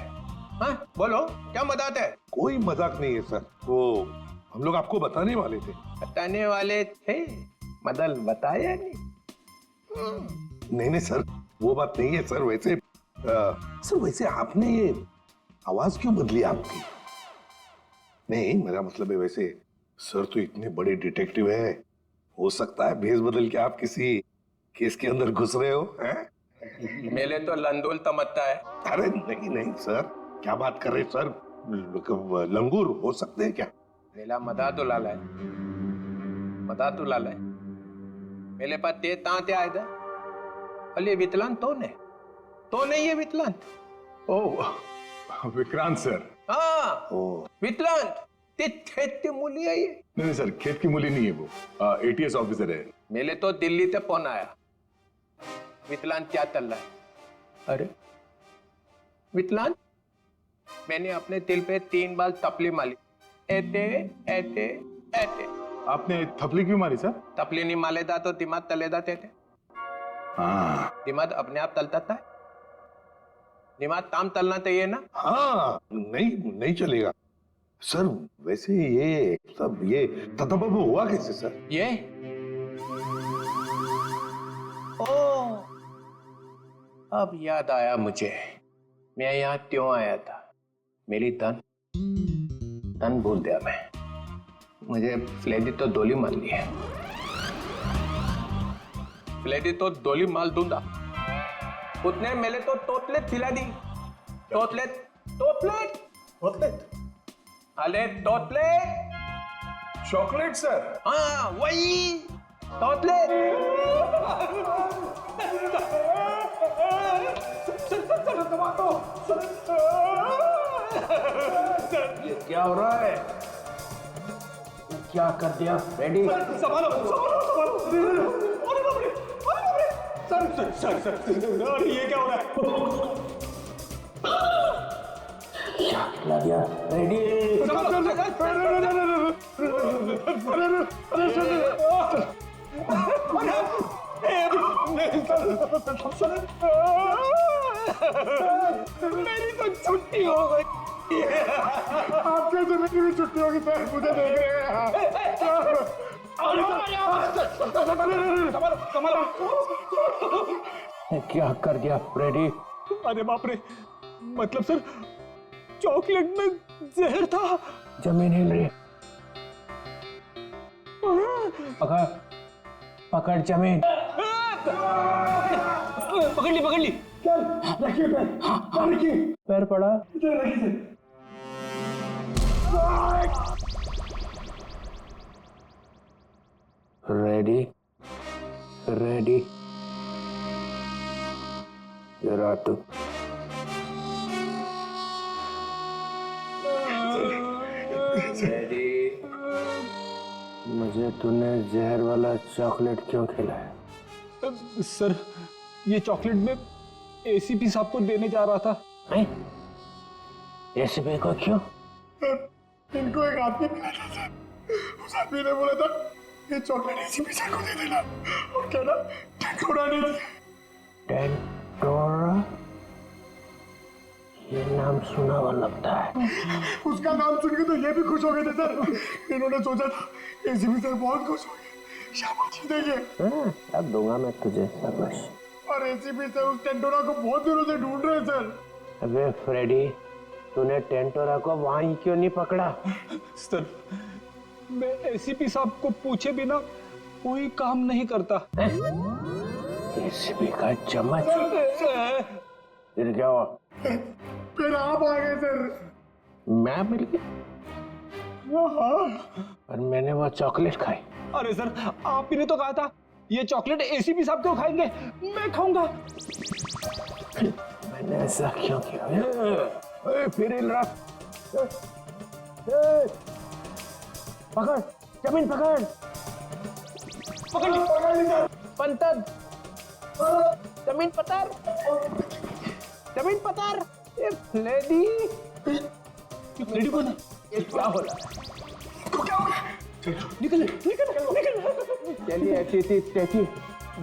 हाँ बोलो, क्या मजाक है? कोई मजाक नहीं है सर, वो हम लोग आपको बताने वाले थे। बताने वाले थे, मदल बताया नहीं। नहीं सर, वो बात नहीं है सर। वैसे सर, वैसे आपने ये आवाज क्यों बदली आपकी? नहीं मेरा मतलब है, वैसे सर तो इतने बड़े डिटेक्टिव है, हो सकता है भेष बदल के आप किसी केस के अंदर घुस रहे हो हैं? मेले तो लंदोल तमत्ता है। अरे नहीं सर, क्या बात कर रहे सर? लंगूर हो सकते हैं क्या? मेला मदा तो लाला है, मदा तो लाला है। मेरे पास ते तांते आए थे, अले वितलान तो नहीं है वितलान। ओह विक्रांत सर। हाँ वितलान, ते खेत की मूली है ये। नहीं सर, खेत की मूली नहीं है वो, ATS ऑफिसर है। मेले तो दिल्ली से फोन आया, वितलान क्या चल रहा है? अरे वितलान, मैंने अपने दिल पे 3 बार तपली मारी, ऐते ऐते ऐते। आपने थपली क्यों मारी सर? तपली नहीं मालेदा तो दिमाग तलेदा थे। हाँ, दिमाग अपने आप तलता था, दिमाग ताम तलना चाहिए ना। हाँ नहीं चलेगा सर। वैसे ये सब ये ततबब हुआ कैसे सर? ये अब याद आया मुझे, मैं यहाँ क्यों आया था। मेरी तन भूल दिया मैं, मुझे फ्लेडी तो डोली मान ली है। लेडी तो डोली माल दूंगा। उतने मेले तो तोतलेट खिला दी। तोतलेट तोतलेट तोतलेट, अरे तोतलेट चॉकलेट सर। हाँ वही तोतलेट। ये क्या हो रहा है? क्या कर दिया रेडी? संभालो संभालो संभालो। अरे बाप रे, अरे बाप रे। सर सर सर सर, अरे ये क्या हो रहा है? क्या खिला दिया रेडी? मेरी तो छुट्टी हो गई। आपके तो मेरी भी छुट्टी होगी सर, मुझे देख रहे हैं। क्या कर दिया रेडी? अरे बाप रे, मतलब सर चॉकलेट में जहर था। जमीन हिल रही। पकड़ पकड़ जमीन। पकड़ ली पकड़ ली। चल रखिए पैर, हाँ रखिए। पैर पड़ा। इधर रखिए सर। Ready ready. जरा तू रेडी। मुझे तूने जहर वाला चॉकलेट क्यों खिलाया? सर ये चॉकलेट में एसीपी साहब को देने जा रहा था। एसीपी को क्यों? इनको एक आदमी मिला था सर, उस आदमी ने बोला था ये चॉकलेट एसीपी साहब को दे देना और कहना टेंटोरा ने दिया। टेंटोरा? ये नाम सुना हुआ लगता है। उसका नाम सुन के तो ये भी खुश हो गए थे सर। इन्होंने सोचा था एसीपी साहब बहुत खुश हो गए, शाबाशी देंगे। अब दूंगा मैं तुझे शाबाश। और एसीपी सर उस टेंटोरा को बहुत दिनों से ढूंढ रहे हैं सर। अबे फ्रेडी, तूने टेंटोरा को वहीं क्यों नहीं पकड़ा? सर मैं एसीपी साहब को पूछे बिना कोई काम नहीं करता। एसीपी का चम्मच। फिर क्या हुआ? फिर आप आ गए सर। मैं मिल गया और मैंने वो चॉकलेट खाई। अरे सर आप ही ने तो कहा था ये चॉकलेट एसीपी साहब क्यों खाएंगे, मैं खाऊंगा। मैंने ऐसा क्यों किया? फिर हिल रहा। पकड़ जमीन पकड़। पकड़ ली सर। पंतर जमीन पतर। जमीन पतर। लेडी लेडी कौन है? ये क्या हो रहा है? क्या हो गया? निकल निकल निकल। चलिए ऐसी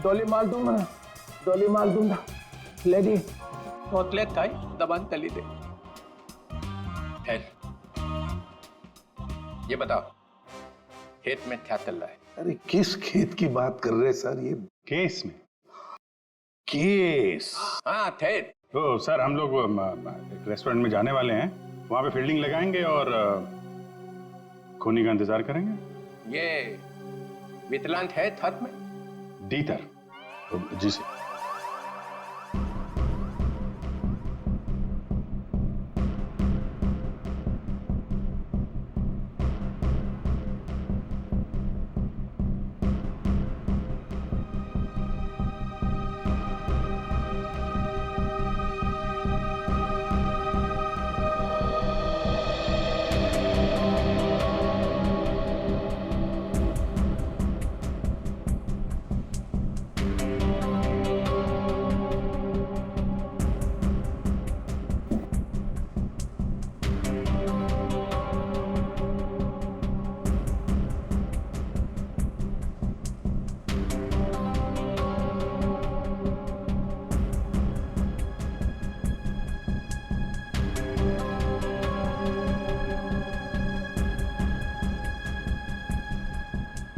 डोली माल दूंगा, डोली माल दूंगा। लेडी तोतलेट खाई, दबान तली दे। ये बताओ खेत में क्या चल रहा है? अरे किस खेत की बात कर रहे सर? ये केस में केस? हाँ थे। तो सर हम लोग एक रेस्टोरेंट में जाने वाले हैं, वहां पे फील्डिंग लगाएंगे और खूनी का इंतजार करेंगे। ये वितलांत है थत में? डीतर जी सर।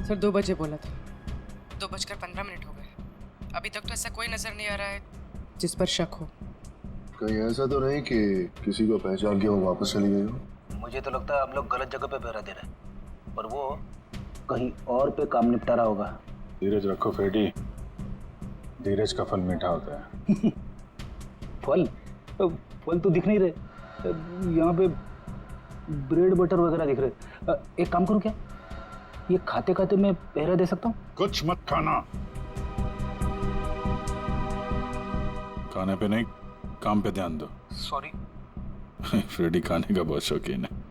सर 2 बजे बोला था, 2:15 हो गए। अभी तक तो ऐसा कोई नजर नहीं आ रहा है जिस पर शक हो। कहीं ऐसा तो नहीं कि किसी को पहचान के वो वापस चली गई हो? मुझे तो लगता है हम लोग गलत जगह पे पहरा दे रहे हैं और वो कहीं और पे काम निपटा रहा होगा। धीरज रखो फ्रेडी, धीरज का फल मीठा होता है। फल फल तो दिख नहीं रहे, यहाँ पे ब्रेड बटर वगैरह दिख रहे। एक काम करूँ क्या, ये खाते खाते मैं पहरा दे सकता हूँ? कुछ मत खाना, खाने पे नहीं काम पे ध्यान दो। सॉरी। फ्रेडी खाने का बहुत शौकीन है।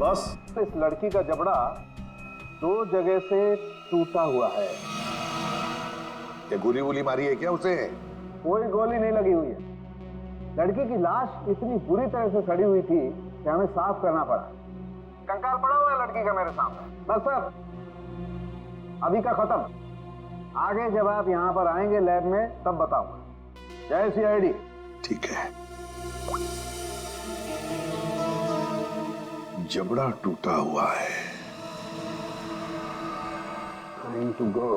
बस इस लड़की का जबड़ा 2 जगह से टूटा हुआ है। क्या गोली वोली मारी है क्या उसे? कोई गोली नहीं लगी हुई है। लड़की की लाश इतनी बुरी तरह से सड़ी हुई थी कि हमें साफ करना पड़ा। कंकाल पड़ा हुआ है लड़की का मेरे सामने। बस सर, अभी का खत्म। आगे जब आप यहाँ पर आएंगे लैब में तब बताऊंगा। जय CID। ठीक है। जबड़ा टूटा हुआ है। Time to go.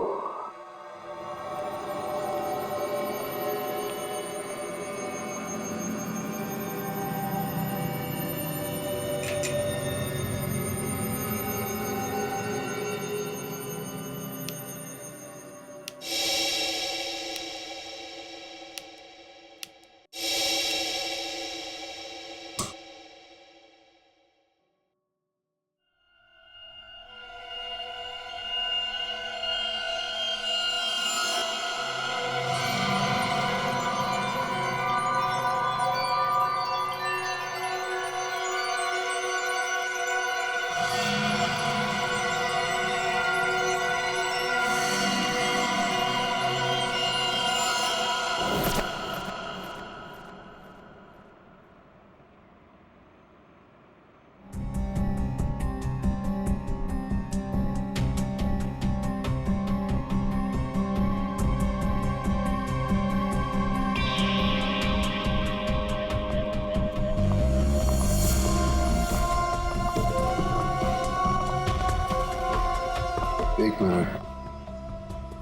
एक मिनट,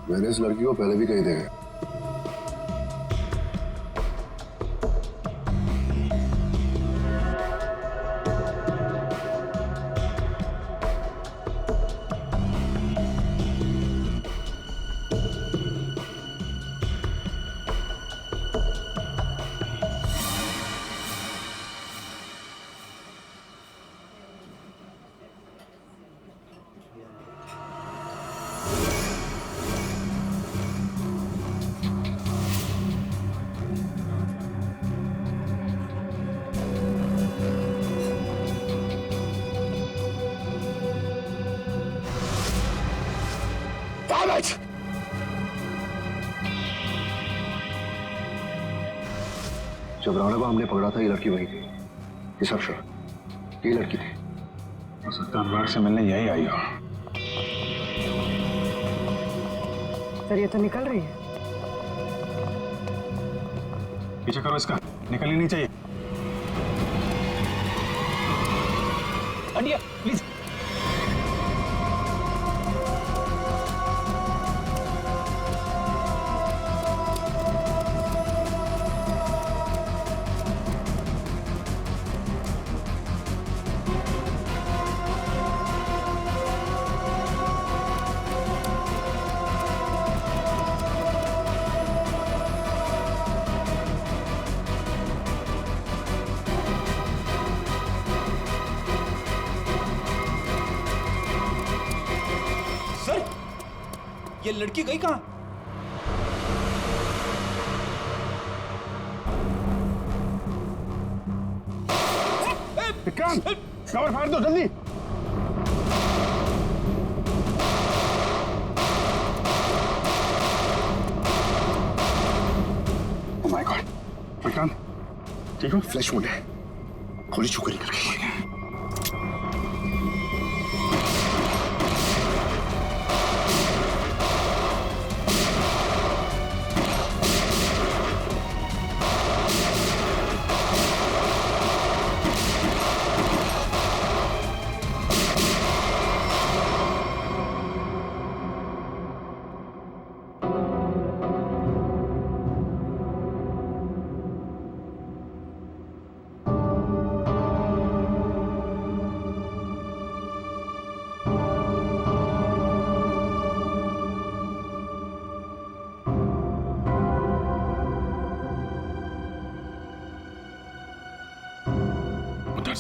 मैंने इस लड़की को पहले भी कहीं देखा है। जब राणा को हमने पकड़ा था ये लड़की वही थी। ये सब श्योर, ये लड़की थी। हो सकता है अनुराग से मिलने यही आई हो। सर ये तो निकल रही है। पीछे करो इसका, निकलनी नहीं चाहिए। हटिए प्लीज। ये लड़की गई कहां? विक्रांत, कवर फायर दो जल्दी। ओह माय गॉड, विक्रांत ठीक हो? फ्लैश मोड है, गोली छू कर निकल गई।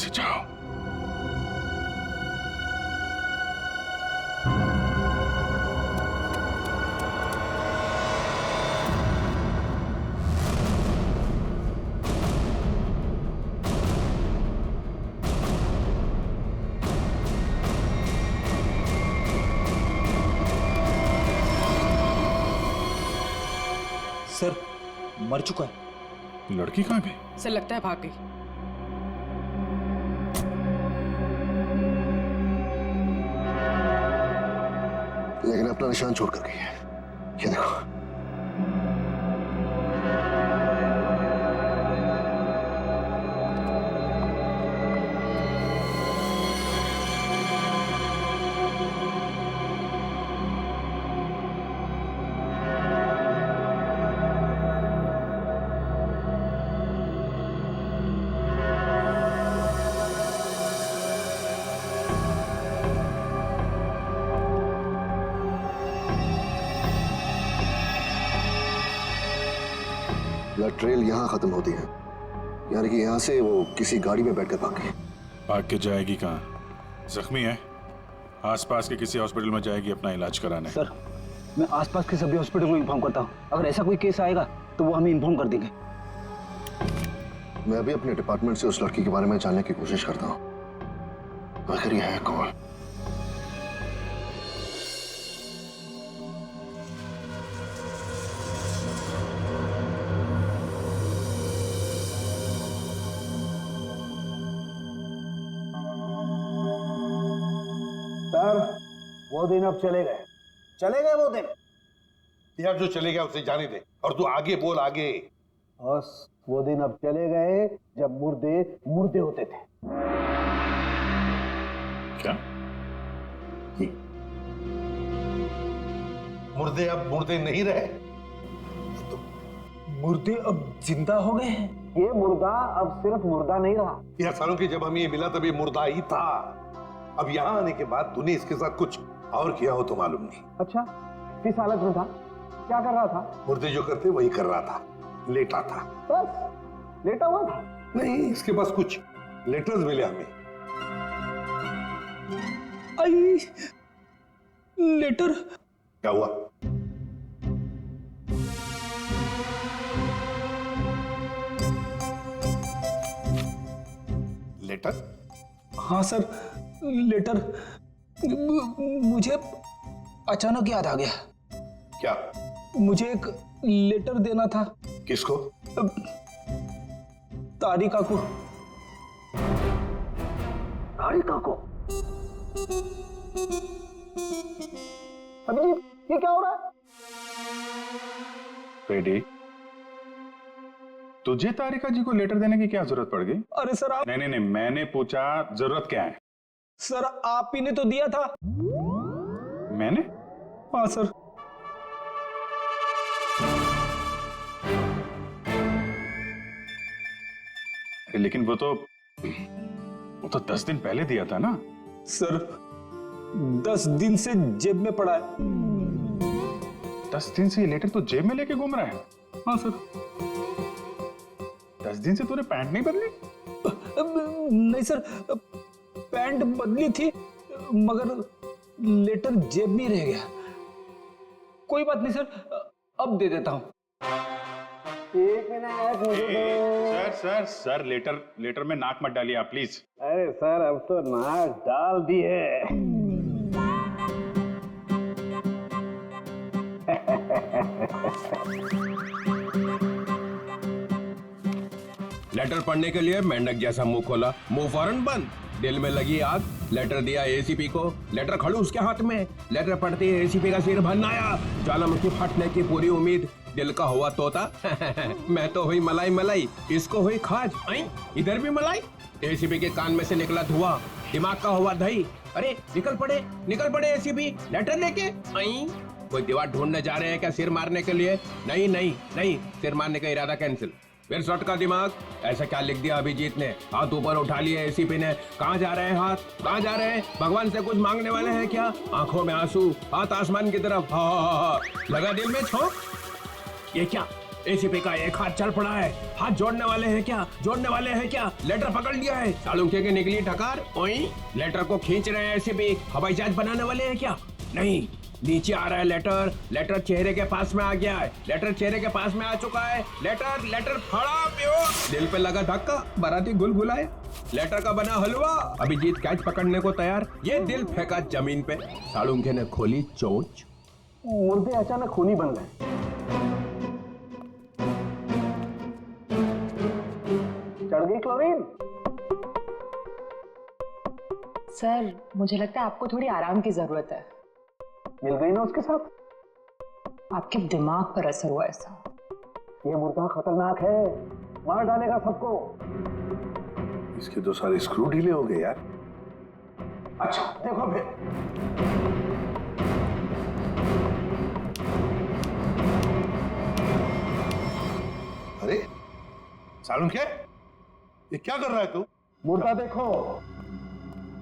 से जाओ। सर मर चुका है। लड़की कहाँ गई? सर लगता है भाग गई। लेकिन अपना निशान छोड़ कर गई है, ये देखो। ब्लड ट्रेल यहाँ खत्म होती है, यानी कि यहाँ से वो किसी गाड़ी में बैठकर भाग गई। भाग के जाएगी कहाँ? जख्मी है, आसपास के किसी हॉस्पिटल में जाएगी अपना इलाज कराने। सर मैं आसपास के सभी हॉस्पिटल को इन्फॉर्म करता हूँ, अगर ऐसा कोई केस आएगा तो वो हमें इन्फॉर्म कर देंगे। मैं अभी अपने डिपार्टमेंट से उस लड़की के बारे में जानने की कोशिश करता हूँ, आखिर ये है कौन। सर वो दिन अब चले गए वो दिन। यार जो चले गया उसे जाने दे, और तू आगे बोल आगे। बस वो दिन अब चले गए जब मुर्दे मुर्दे होते थे। क्या? मुर्दे अब मुर्दे नहीं रहे, मुर्दे अब जिंदा हो गए हैं। ये मुर्दा अब सिर्फ मुर्दा नहीं रहा। यार सालों की जब हमें ये मिला तब ये मुर्दा ही था। अब यहाँ आने के बाद तूने इसके साथ कुछ और किया हो तो मालूम नहीं। अच्छा किस हालत में था, क्या कर रहा था? मुर्दे जो करते वही कर रहा था, लेटा था। बस लेटा हुआ था? नहीं, इसके पास कुछ लेटर्स मिले हमें। आई लेटर? क्या हुआ? लेटर? हाँ सर लेटर। मुझे अचानक याद आ गया। क्या? मुझे एक लेटर देना था। किसको? तारिका को। तारिका को? अभिजीत ये क्या हो रहा है? बेटी तुझे तारिका जी को लेटर देने की क्या जरूरत पड़ गई? अरे सर आप। नहीं, मैंने पूछा जरूरत क्या है। सर आप ही ने तो दिया था। मैंने? हाँ सर। लेकिन वो तो 10 दिन पहले दिया था ना। सर 10 दिन से जेब में पड़ा है। 10 दिन से ये लेटर तो जेब में लेके घूम रहा है? हाँ सर। 10 दिन से तूने पैंट नहीं बदली? नहीं सर, पैंट बदली थी मगर लेटर जेब में रह गया। कोई बात नहीं सर, अब दे देता हूं। एक मिनट मुझे सर लेटर में नाक मत डालिए आप प्लीज। अरे सर अब तो नाक डाल दी है। लेटर पढ़ने के लिए मेंढक जैसा मुंह खोला, मुंह फौरन बंद। दिल में लगी आग। लेटर दिया एसीपी को, लेटर खड़ूस के हाथ में। लेटर पढ़ते ही एसीपी का सिर भन्नाया, ज्वालामुखी फटने की पूरी उम्मीद। दिल का हुआ तोता मैं तो हुई मलाई मलाई, इसको हुई खाज। इधर भी मलाई। एसीपी के कान में से निकला धुआं, दिमाग का हुआ दही। अरे निकल पड़े एसीपी लेटर लेके। कोई दीवार ढूंढने जा रहे हैं क्या सिर मारने के लिए? नहीं, सिर मारने का इरादा कैंसिल। फिर शॉट का दिमाग, ऐसा क्या लिख दिया अभिजीत ने? हाथ ऊपर उठा लिए एसीपी ने। कहाँ जा रहे हैं हाथ? कहाँ जा रहे हैं? भगवान से कुछ मांगने वाले हैं क्या? आंखों में आंसू, हाथ आसमान की तरफ। लगा दिल में छो। ये क्या? एसीपी का एक हाथ चल पड़ा है। हाथ जोड़ने वाले हैं क्या? जोड़ने वाले हैं क्या? लेटर पकड़ लिया है। सालुंखे की निकली टकार। ओई लेटर को खींच रहे हैं एसीपी। हवाई जहाज बनाने वाले हैं क्या? नहीं, नीचे आ रहा है लेटर। लेटर चेहरे के पास में आ गया है। लेटर चेहरे के पास में आ चुका है। लेटर फड़ा पियो। दिल पे लगा धक्का, बाराती गुलगुलाए। लेटर का बना हलवा। अभिजीत कैच पकड़ने को तैयार। ये दिल फेंका जमीन पे। सालुंखे ने खोली चोंच। मुर्दे अचानक खूनी बन गए। चढ़ गई क्लोरीन। सर मुझे लगता है आपको थोड़ी आराम की जरूरत है। मिल गई ना उसके साथ? आपके दिमाग पर असर हुआ ऐसा। ये मुर्दा खतरनाक है, मार डालेगा सबको। इसके तो सारे स्क्रू ढीले हो गए यार। अच्छा देखो फिर। अरे सालुंखे, ये क्या कर रहा है तू? मुर्दा देखो,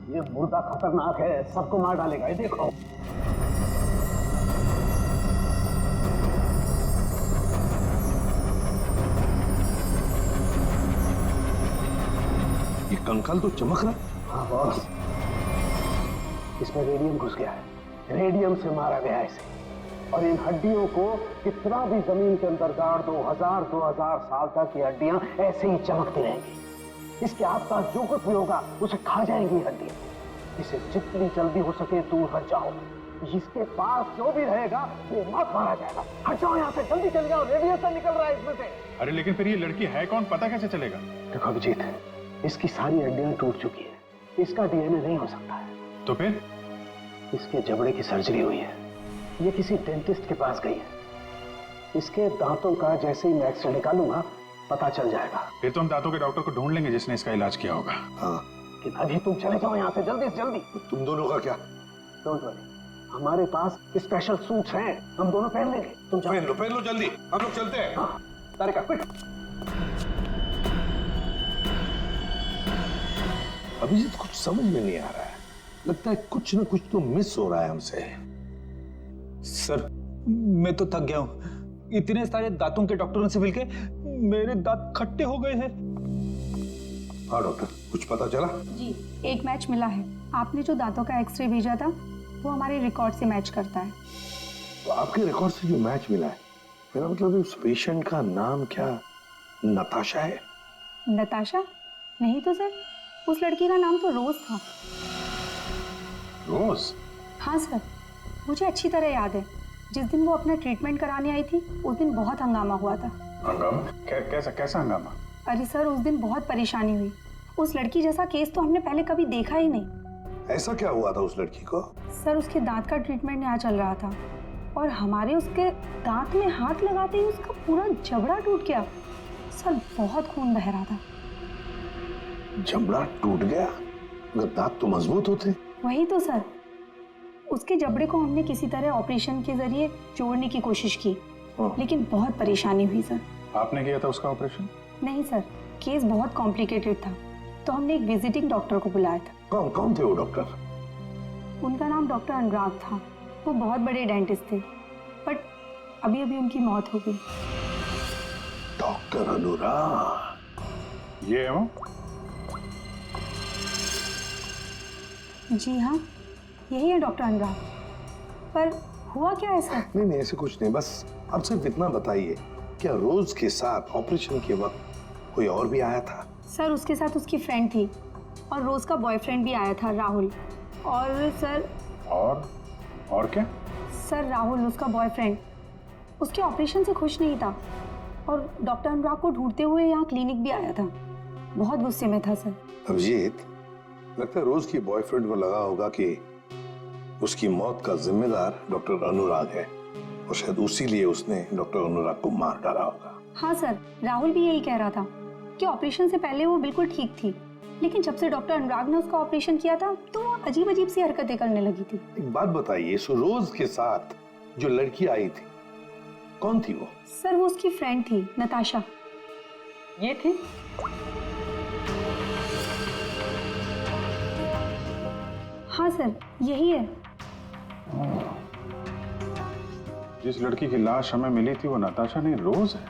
ये मुर्दा खतरनाक है, सबको मार डालेगा। ये देखो। ये कंकाल तो चमक रहा है। हाँ बॉस, इसमें रेडियम घुस गया है। रेडियम से मारा गया है इसे। और इन हड्डियों को कितना भी जमीन के अंदर गाड़ दो, 2000 साल तक ये हड्डियां ऐसे ही चमकती रहेंगी। इसके आसपास जो कुछ भी होगा उसे खा जाएंगी हड्डियां। इसे जितनी जल्दी हो सके दूर हट जाओ। इसके पास जो भी रहेगा ये मत मारा जाएगा। हट जाओ यहाँ से, जल्दी चल जाओ। रेडिएशन निकल रहा है इसमें से। अरे लेकिन फिर ये लड़की है कौन, पता कैसे चलेगा? देखो अभिजीत, इसकी सारी हड्डियां टूट चुकी है। इसका डीएनए नहीं हो सकता है। तो फिर? इसके जबड़े की सर्जरी हुई है। ये किसी डेंटिस्ट के पास गई है। इसके दांतों का जैसे ही मैं एक्सरे निकालूंगा पता चल जाएगा। फिर तो हम दांतों के डॉक्टर को ढूंढ लेंगे जिसने इसका इलाज किया होगा। हाँ, कि अभी तुम चले जाओ यहाँ से जल्दी से जल्दी। तुम दोनों का क्या? डोंट वरी, हमारे पास स्पेशल सूट्स हैं, हम दोनों पहन लेंगे। तुम पहन लो जल्दी, हम लोग चलते हैं। हाँ, तारिका क्विक। अभिजीत कुछ समझ में नहीं आ रहा है। लगता है कुछ ना कुछ तो मिस हो रहा है हमसे। सर मैं तो थक गया हूं। इतने सारे दांतों के डॉक्टरों से मिलके मेरे दांत खट्टे हो गए हैं। हाँ डॉक्टर, कुछ पता चला? जी, एक मैच मिला है। आपने जो दांतों का एक्सरे भेजा था वो हमारे रिकॉर्ड से मैच करता है। तो आपके रिकॉर्ड से जो मैच मिला है, मेरा मतलब उस पेशेंट का नाम क्या नताशा है? नताशा? नहीं तो सर, उस लड़की का नाम तो रोज था। रोज? हाँ सर, मुझे अच्छी तरह याद है। जिस दिन वो अपना ट्रीटमेंट कराने आई थी उस दिन बहुत हंगामा हुआ था। हंगामा? कैसा हंगामा? अरे सर, उस दिन बहुत परेशानी हुई। उस लड़की जैसा केस तो हमने पहले कभी देखा ही नहीं। ऐसा क्या हुआ था उस लड़की को? सर, उसके दांत का ट्रीटमेंट यहाँ चल रहा था और हमारे उसके दांत में हाथ लगाते ही उसका पूरा जबड़ा टूट गया। सर, बहुत खून बह रहा था। जबड़ा टूट गया? मगर दांत तो मजबूत होते। वही तो सर, उसके जबड़े को हमने किसी तरह ऑपरेशन के जरिए जोड़ने की कोशिश की, लेकिन बहुत परेशानी हुई सर। आपने किया था उसका ऑपरेशन? नहीं सर, केस बहुत कॉम्प्लिकेटेड था, तो हमने एक विजिटिंग डॉक्टर को बुलाया था। कौन थे वो डॉक्टर? उनका नाम डॉक्टर अनुराग था। वो बहुत बड़े डेंटिस्ट थे, बट अभी अभी उनकी मौत हो गई। डॉक्टर अनुराग? ये है वो? जी हाँ, यही है डॉक्टर अनुराग। पर हुआ क्या है सर? नहीं ऐसे कुछ नहीं, बस आप सिर्फ इतना बताइए, क्या रोज के साथ ऑपरेशन के वक्त कोई और भी आया था? सर, उसके साथ उसकी फ्रेंड थी और रोज का बॉयफ्रेंड भी आया था, राहुल। और सर और क्या? सर, राहुल उसका बॉयफ्रेंड उसके ऑपरेशन से खुश नहीं था और डॉक्टर अनुराग को ढूंढते हुए यहाँ क्लिनिक भी आया था। बहुत गुस्से में था सर। अभिजीत, लगता है रोज की बॉयफ्रेंड को लगा होगा कि उसकी मौत का जिम्मेदार डॉक्टर अनुराग है और शायद उसी लिए उसने डॉक्टर अनुराग को मार डाला होगा। हाँ सर, राहुल भी यही कह रहा था कि ऑपरेशन से पहले वो बिल्कुल ठीक थी, लेकिन जब से डॉक्टर अनुराग ने उसका ऑपरेशन किया था तो वो अजीब सी हरकतें करने लगी थी। एक बात बताइए, सो रोज के साथ जो लड़की आई थी कौन थी वो? सर, वो उसकी फ्रेंड थी, नताशा। ये थी? हाँ सर, यही है। जिस लड़की की लाश हमें मिली थी वो नताशा नहीं, रोज है।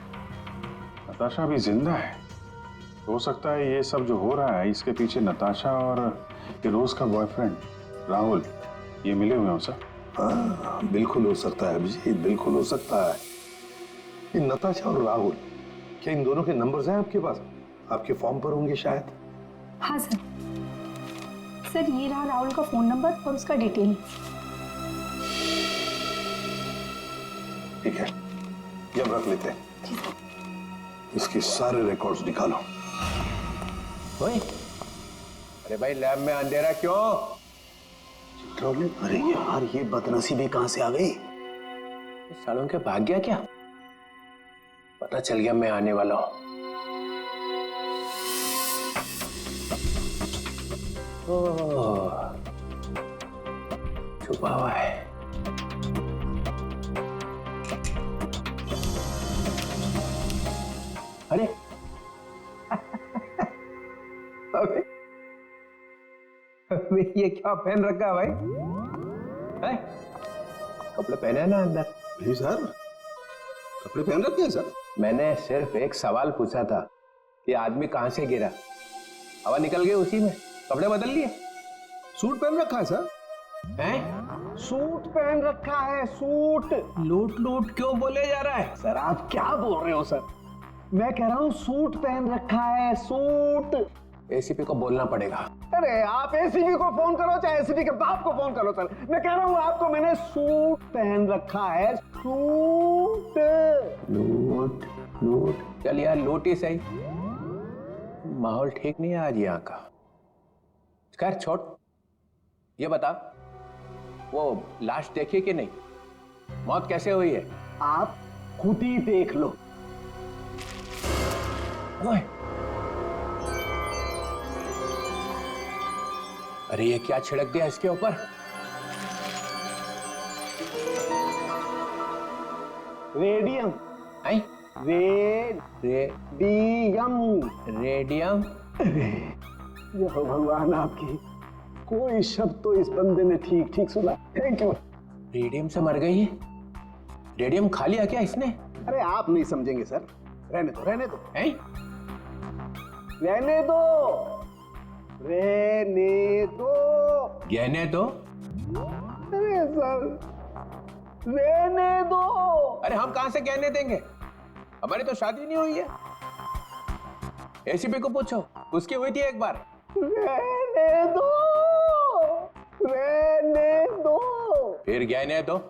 नताशा अभी जिंदा है। हो सकता है ये सब जो हो रहा है इसके पीछे नताशा और ये रोज का बॉयफ्रेंड राहुल ये मिले हुए हो सर। हाँ बिल्कुल हो सकता है अभिजीत, बिल्कुल हो सकता है। ये नताशा और राहुल, क्या इन दोनों के नंबर्स हैं आपके पास? आपके फॉर्म पर होंगे शायद। हाँ सर। सर ये रहा राहुल का फोन नंबर और उसका डिटेल। ठीक है, ये हम रख लेते हैं। इसके सारे रिकॉर्ड्स निकालो। ओए, अरे भाई लैब में अंधेरा क्यों? अरे यार ये बदनसीबी कहां से आ गई? सालों के भाग गया क्या? पता चल गया मैं आने वाला हूं। छुपा हुआ है। अरे अबे ये क्या पहन रखा है भाई? है? कपड़े पहने हैं ना अंदर? नहीं सर, कपड़े पहन रखे हैं सर। मैंने सिर्फ एक सवाल पूछा था कि आदमी कहां से गिरा, हवा निकल गई उसी में, कपड़े बदल लिए। सूट पहन रखा है सर। हैं? सूट पहन रखा है, सूट। लूट लूट क्यों बोले जा रहा है? सर आप क्या बोल रहे हो सर? मैं कह रहा हूँ सूट पहन रखा है, सूट। एसीपी को बोलना पड़ेगा। अरे आप एसीपी को फोन करो चाहे एसीपी के बाप को फोन करो सर, मैं कह रहा हूँ आपको मैंने सूट पहन रखा है, सूट। लूट लूट, चल यार लूट ही सही। माहौल ठीक नहीं है आज यहाँ का। खैर छोड़, ये बता वो लाश देखी कि नहीं? मौत कैसे हुई है? आप खुद ही देख लो। ओए, अरे ये क्या छिड़क दिया इसके ऊपर? रेडियम। रेडियम। ये हो भगवान आपकी, कोई शब्द तो इस बंदे ने ठीक ठीक सुना। Thank you. रेडियम से मर गई है? रेडियम खा लिया क्या इसने? अरे आप नहीं समझेंगे सर, रहने दो रहने दो। हैं? रहने दो रहने दो। गहने दो? अरे सर रहने दो। अरे हम कहां से गहने देंगे? हमारी तो शादी नहीं हुई है। एसीपी को पूछो, उसकी हुई थी एक बार। रहने दो रहने दो। फिर गहने दो।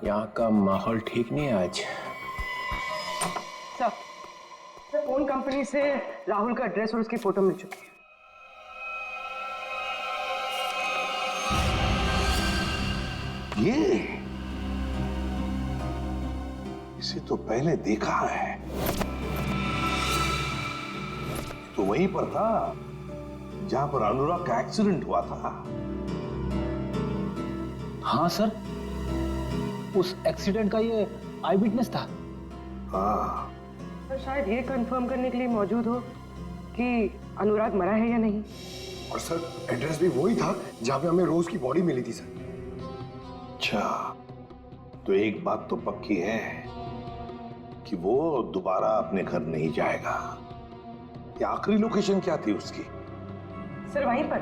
यहाँ का माहौल ठीक नहीं है आज। सर फोन कंपनी से राहुल का एड्रेस और उसकी फोटो मिल चुकी है। ये इसे तो पहले देखा है, तो वहीं पर था जहां पर अनुराग का एक्सीडेंट हुआ था। हाँ सर, उस एक्सीडेंट का ये आई विटनेस था। हाँ सर शायद ये कंफर्म करने के लिए मौजूद हो कि अनुराग मरा है या नहीं। और सर एड्रेस भी वही था जहां पे हमें रोज की बॉडी मिली थी सर। अच्छा, तो एक बात तो पक्की है कि वो दोबारा अपने घर नहीं जाएगा। ये आखिरी लोकेशन क्या थी उसकी? सर वहीं पर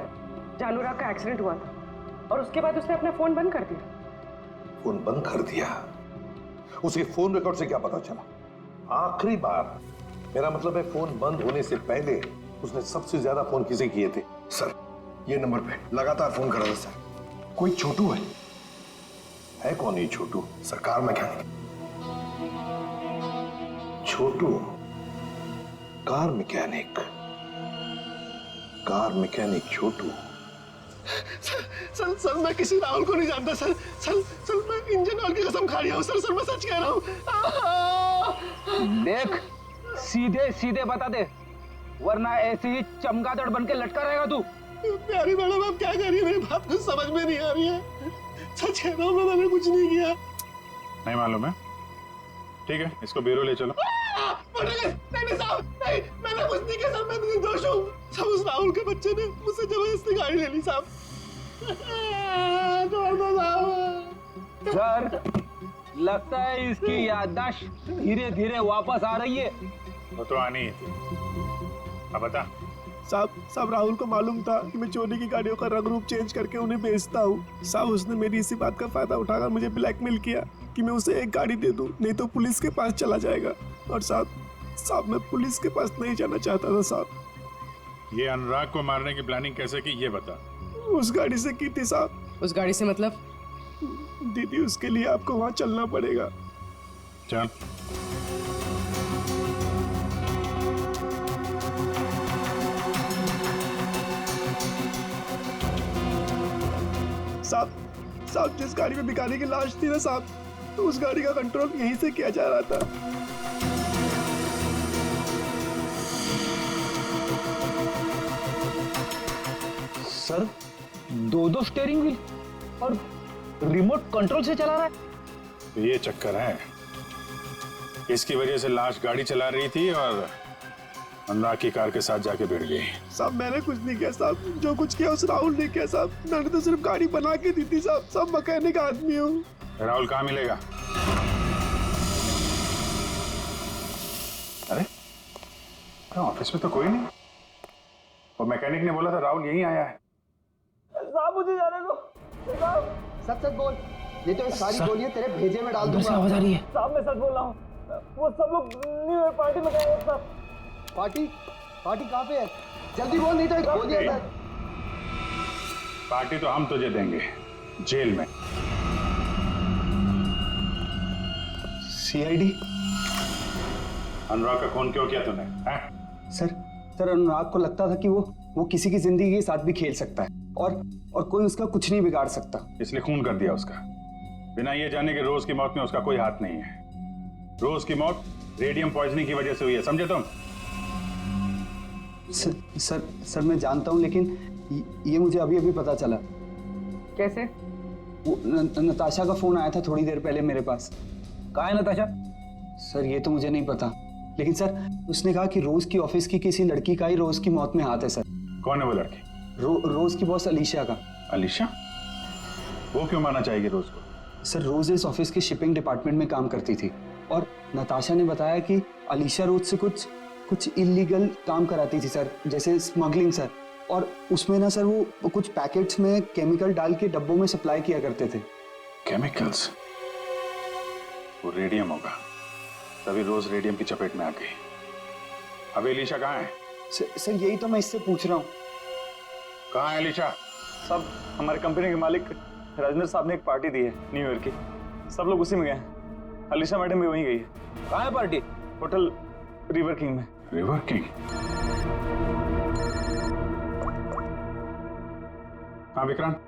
जहां अनुराग का एक्सीडेंट हुआ था और उसके बाद उसने अपना फोन बंद कर दिया। फोन बंद कर दिया? उसके फोन रिकॉर्ड से क्या पता चला? आखिरी बार, मेरा मतलब है फोन बंद होने से पहले उसने सबसे ज्यादा फोन किसे किए थे? सर ये नंबर पे लगातार फोन कर रहा था सर। कोई छोटू है कौन ये छोटू? सरकार मैकेनिक। छोटू कार मैकेनिक? कार मैकेनिक छोटू? सर मैं किसी राहुल को नहीं जानता सर। सर मैं इंजन ऑयल की कसम खा रहा हूँ सर मैं सच कह रहा हूँ। देख सीधे सीधे बता दे, वरना ऐसे ही चमगादड़ बन के लटका रहेगा तू। प्यारी मैडम आप क्या कर रही है? मेरी बात कुछ समझ में नहीं आ रही है। सच कह रहा हूँ मैंने कुछ नहीं किया। नहीं मालूम है? ठीक है, इसको ब्यूरो ले चलो। नहीं साहब, नहीं मैंने कुछ नहीं किया सर, मैं निर्दोष हूँ। सब उस राहुल के बच्चे ने मुझसे जबरदस्ती गाड़ी ले ली साहब। सर लगता है इसकी याददाश्त धीरे धीरे वापस आ रही है। वो तो आनी ही थी। अब बता। साहब राहुल को मालूम था कि मैं चोरी की गाड़ियों का रंग रूप चेंज करके उन्हें बेचता हूँ। साहब उसने मेरी इसी बात का फायदा उठाकर मुझे ब्लैकमेल किया कि मैं उसे एक गाड़ी दे दूं, नहीं तो पुलिस के पास चला जाएगा। और साहब मैं पुलिस के पास नहीं जाना चाहता था साहब। ये अनुराग को मारने की प्लानिंग कैसे की ये बता। उस गाड़ी से की थी साहब। उस गाड़ी से मतलब? दीदी उसके लिए आपको वहाँ चलना पड़ेगा। चल। साहब जिस गाड़ी में भिखारी की लाश थी ना साहब, तो उस गाड़ी का कंट्रोल यहीं से किया जा रहा था। सर 2 स्टीयरिंग व्हील और रिमोट कंट्रोल से चला रहा है। तो ये चक्कर है, इसकी वजह से लाश गाड़ी चला रही थी और अनुराग की कार के साथ जाके भिड़ गई। साहब मैंने कुछ नहीं किया साहब, जो कुछ किया उस राहुल ने किया साहब। मैंने तो सिर्फ गाड़ी बना के दी थी साहब। सब मैकेनिक आदमी हूँ। राहुल कहाँ मिलेगा? अरे ऑफिस में तो कोई नहीं, और मैकेनिक ने बोला था राहुल यहीं आया है। साहब मुझे जाने दो साहब। सच बोल, ये तो सारी गोलियां तेरे भेजे में डाल दूंगा। आवाज आ रही है। साहब मैं सच बोल रहा हूँ, वो सब लोग न्यू ईयर पार्टी में गए हैं साहब। पार्टी कहाँ पे है? जल्दी बोल, नहीं तो एक गोली आता है। पार्टी तो हम तुझे देंगे जेल में। सीआईडी? अनुराग का खून क्यों किया तूने? सर अनुराग को लगता था कि वो किसी की जिंदगी के साथ भी खेल सकता है और कोई उसका कुछ नहीं बिगाड़ सकता, इसलिए खून कर दिया उसका, बिना ये जाने कि रोज की मौत में उसका कोई हाथ नहीं है। रोज की मौत रेडियम पॉइजनिंग की वजह से हुई है, समझे तुम? सर मैं जानता हूं, लेकिन ये मुझे अभी अभी पता चला। कैसे? वो नताशा का फोन आया था थोड़ी देर पहले मेरे पास। कहाँ है नताशा? सर ये तो मुझे नहीं पता, लेकिन सर उसने कहा कि रोज की ऑफिस की किसी लड़की का ही रोज की मौत में हाथ है। सर कौन है वो लड़की? रोज की बॉस अलीशा का। अलीशा? वो क्यों मारना चाहेगी रोज को? सर रोज इस ऑफिस के शिपिंग डिपार्टमेंट में काम करती थी और नताशा ने बताया कि अलीशा रोज से कुछ इलीगल काम कराती थी सर, जैसे स्मगलिंग सर। और उसमें ना सर वो कुछ पैकेट्स में केमिकल डाल के डब्बों में सप्लाई किया करते थे। केमिकल्स? वो रेडियम होगा, तभी रोज रेडियम की चपेट में आ गई। अब अलीशा कहाँ है? सर यही तो मैं इससे पूछ रहा हूँ। कहाँ है अलीशा? सब हमारे कंपनी के मालिक राजेंद्र साहब ने एक पार्टी दी है न्यू ईयर की, सब लोग उसी में गए हैं। अलीशा मैडम भी वहीं गई है। कहाँ है पार्टी? होटल रिवर किंग में। River king? हाँ Vikrant,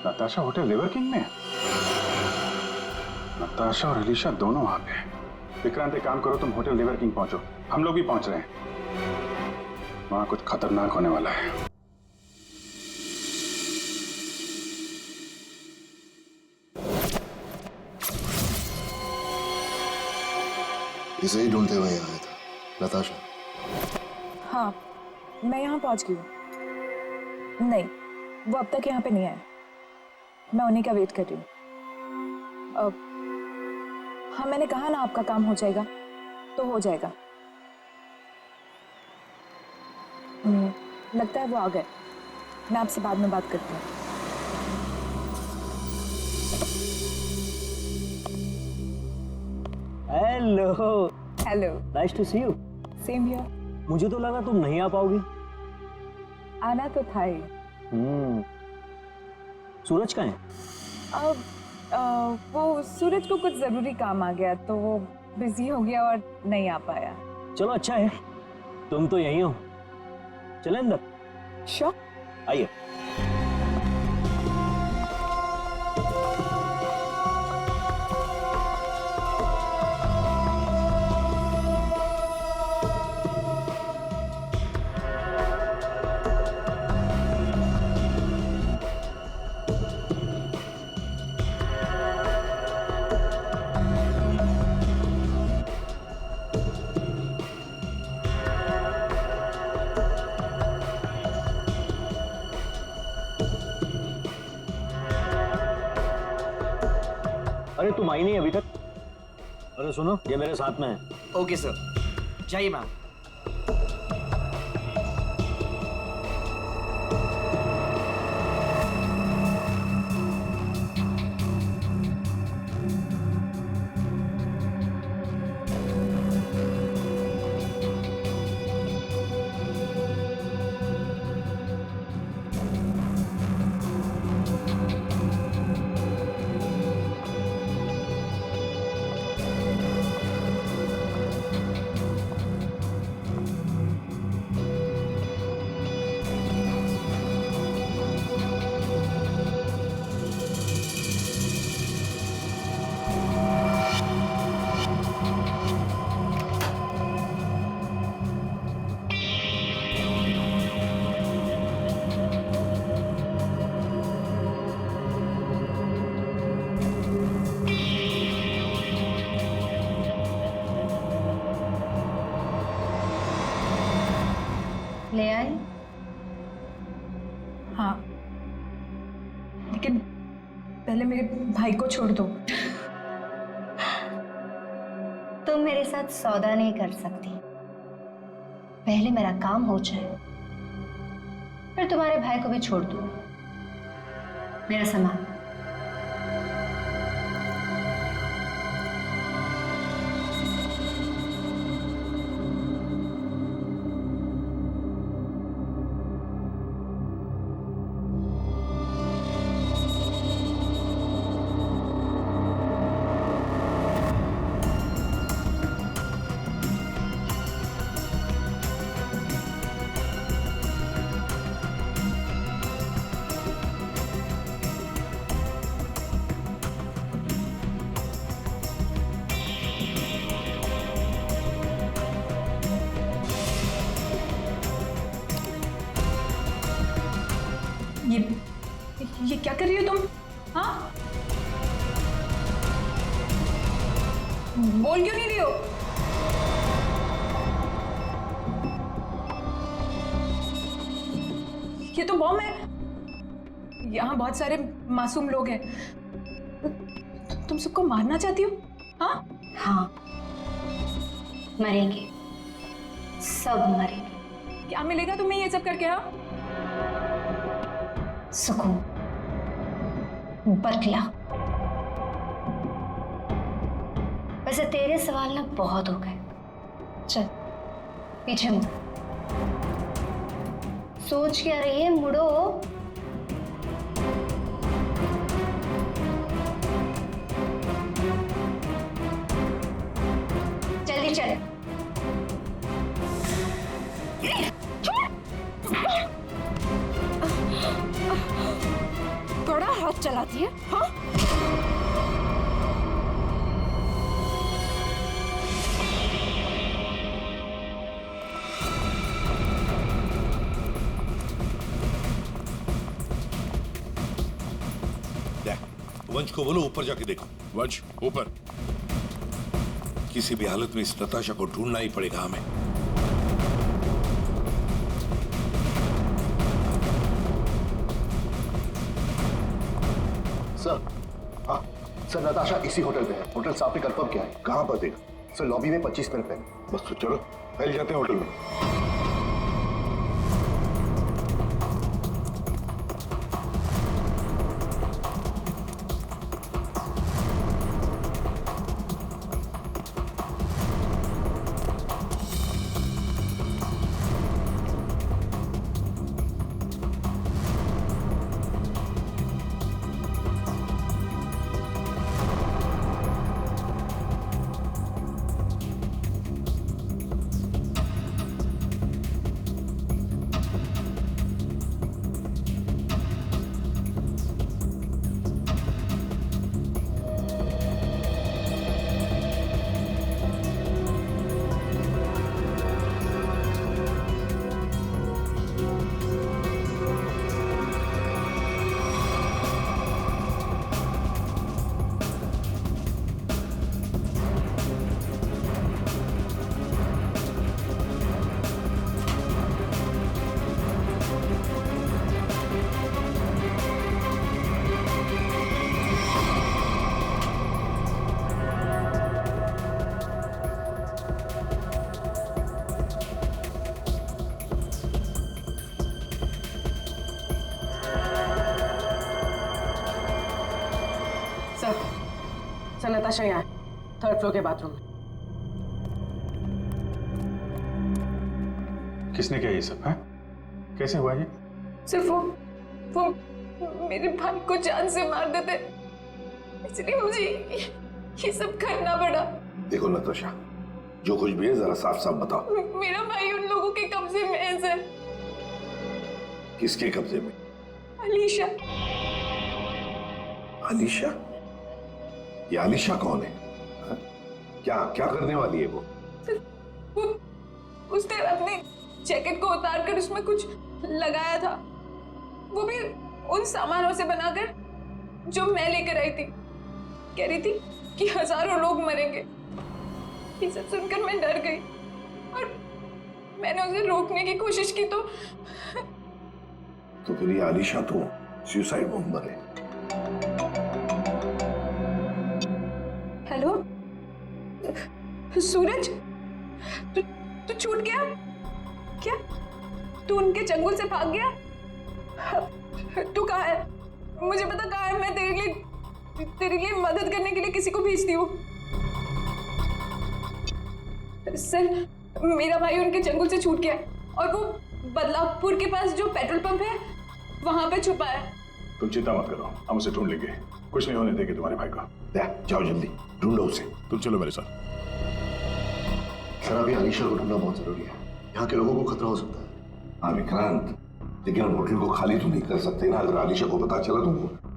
Natasha hotel river king में? नताशा और अलीशा दोनों वहां पे हैं। विक्रांत एक काम करो, तुम होटल रिवर किंग पहुंचो, हम लोग भी पहुंच रहे हैं। वहां कुछ खतरनाक होने वाला है। इसे ही ढूंढते हुए यहाँ आया था। नताशा? हाँ मैं यहाँ पहुँच गई हूँ। नहीं वो अब तक यहाँ पे नहीं आया, मैं उन्हीं का वेट कर रही हूँ। हाँ मैंने कहा ना आपका काम हो जाएगा तो हो जाएगा। लगता है वो आ गए, मैं आपसे बाद में बात करती हूँ। Hello. Hello. Nice to see you. Same here. मुझे तो लगा तुम नहीं आ पाओगी। आना तो था ही। सूरज कहाँ है? अब वो सूरज को कुछ जरूरी काम आ गया तो वो बिजी हो गया और नहीं आ पाया। चलो अच्छा है, तुम तो यहीं हो, चले अंदर। श्योर, आइए। अरे तुम आई नहीं अभी तक? अरे सुनो, ये मेरे साथ में है। ओके सर, जाइए मैम। ले आई? हाँ, लेकिन पहले मेरे भाई को छोड़ दो। तुम मेरे साथ सौदा नहीं कर सकती। पहले मेरा काम हो जाए, फिर तुम्हारे भाई को भी छोड़ दो। मेरा सामान। ये क्या कर रही हो तुम? हाँ, बोल क्यों नहीं रही हो? ये तो बॉम्ब है। यहाँ बहुत सारे मासूम लोग हैं। तुम सबको मारना चाहती हो? हाँ हाँ, मरेंगे, सब मरेंगे। क्या मिलेगा तुम्हें ये सब करके? हाँ, सुकून, बदला। वैसे तेरे सवाल ना बहुत हो गए। चल पीछे मुड़। सोच क्या रही है? मुड़ो। जल्दी चल। बड़ा हाथ चलाती है। हाँ, वंश को बोलो ऊपर जाके देखो। वंश ऊपर। किसी भी हालत में इस नताशा को ढूंढना ही पड़ेगा हमें। सर, हाँ सर, नताशा इसी होटल पे है। होटल साफ कंफर्म किया है। कहाँ पर देखा? सर लॉबी में 25 मिनट पहले। बस तो चलो पहले जाते हैं होटल में। सर नताशा यहाँ थर्ड फ्लोर के बाथरूम में। किसने किया ये सब है? कैसे हुआ ये? सिर्फ वो मेरे भाई को जान से मार देते, इसलिए मुझे ये सब करना पड़ा। देखो नताशा, जो कुछ भी है जरा साफ साफ बताओ। मेरा भाई उन लोगों के कब्जे में है सर। किसके कब्जे में? अलीशा। अलीशा? ये अलीशा कौन है? हा? क्या क्या करने वाली है वो? उसने अपने जैकेट को उतार कर उसमें कुछ लगाया था, वो भी उन सामानों से बनाकर जो मैं लेकर आई थी। कह रही थी कि हजारों लोग मरेंगे। ये सब सुनकर मैं डर गई और मैंने उसे रोकने की कोशिश की तो फिर ये अलीशा तो सुसाइड बॉम्बर है। हेलो सूरज, तू छूट गया क्या? तू उनके चंगुल से भाग गया? तू कहाँ है? मुझे पता कहाँ है। मैं तेरे लिए मदद करने के लिए किसी को भेजती हूँ। सर मेरा भाई उनके चंगुल से छूट गया और वो बदलापुर के पास जो पेट्रोल पंप है वहां पे छुपा है। तुम चिंता मत करो, हम उसे ढूंढ लेंगे। कुछ नहीं होने देंगे तुम्हारे भाई को। जाओ जल्दी ढूंढो उसे। तुम चलो मेरे साथ। सर अभी अलीशा को ढूंढना बहुत जरूरी है, यहाँ के लोगों को खतरा हो सकता है। हाँ विक्रांत, लेकिन हम होटल को खाली तो नहीं कर सकते ना। अगर अलीशा को पता चला तो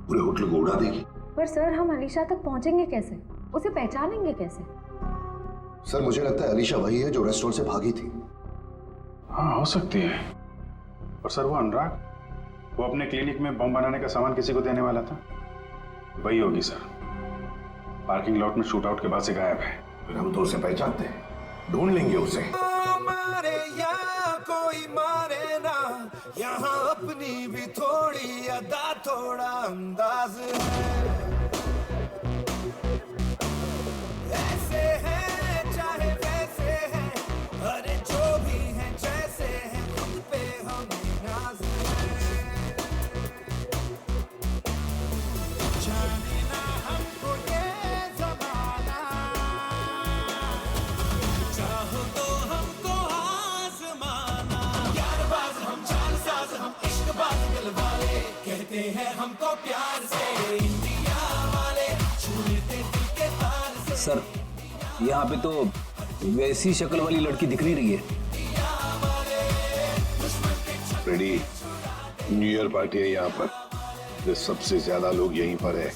पूरे होटल को उड़ा देगी। पर सर हम अलीशा तक पहुंचेंगे कैसे? उसे पहचानेंगे कैसे? सर मुझे लगता है अलीशा वही है जो रेस्टोरेंट से भागी थी। हाँ हो सकती है। और सर वो अनुराग, वो अपने क्लिनिक में बम बनाने का सामान किसी को देने वाला था, वही होगी सर। पार्किंग लॉट में शूट आउट के बाद से गायब है। फिर हम तो उसे पहचानते हैं, ढूंढ लेंगे उसे। मारे या कोई मारे ना, यहाँ अपनी भी थोड़ी अदा थोड़ा अंदाज है। ऐसे है चाहे वैसे है, अरे जो भी है जैसे है, खुद पे हमें नाज है। जाने ना हमको ये ज़माना, चाहो तो हमको आज़माना। यारबाज़ हम, चालसाज़ हम, इश्कबाज़ दिल वाले, कहते हैं हमको प्यार से इंडिया वाले, छू लेते दिल के तार से। सर यहाँ पे तो वैसी शक्ल वाली लड़की दिख नहीं रही है। रेडी, न्यू ईयर पार्टी है यहाँ पर, तो सबसे ज्यादा लोग यहीं पर है,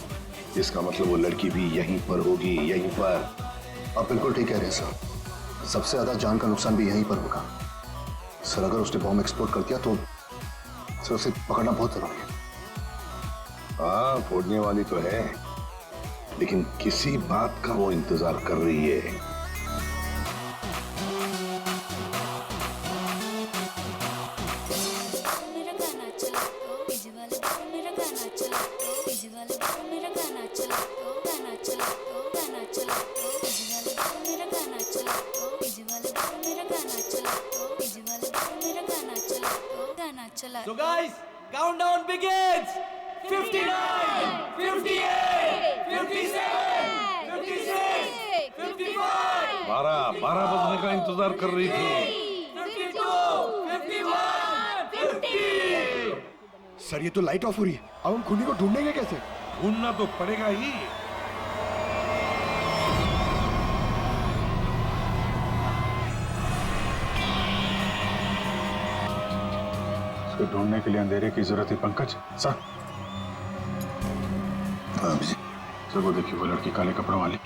इसका मतलब वो लड़की भी यहीं पर होगी, यहीं पर। आप बिल्कुल ठीक कह रहे हैं सर, सबसे ज्यादा जान का नुकसान भी यहीं पर होगा। सर अगर उसने बॉम्ब एक्सप्लोड कर दिया तो सर उसे पकड़ना बहुत जरूरी है। हाँ फोड़ने वाली तो है, लेकिन किसी बात का वो इंतजार कर रही है। So guys, countdown begins. 59, 58, 57, 56, 55. 12 बजने का इंतजार कर रही थी। 52, 51, 50. सर ये तो लाइट ऑफ हो रही है, अब हम खूनी को ढूंढेंगे कैसे? ढूंढना तो पड़ेगा ही। उसको ढूंढने के लिए अंधेरे की जरूरत है पंकज। सर सर वो देखिए, वो लड़की काले कपड़ों वाली,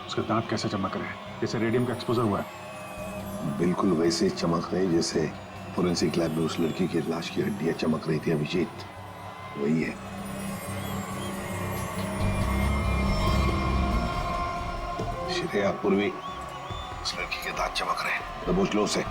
उसके दांत कैसे चमक रहे हैं, जैसे रेडियम का एक्सपोजर हुआ है। बिल्कुल वैसे चमक रहे जैसे फोरेंसिक लैब में उस लड़की की लाश की हड्डियां चमक रही थी। अभिजीत वही है। श्रेया पूर्वी, उस लड़की के दांत चमक रहे हैं, दबोच लो उसे।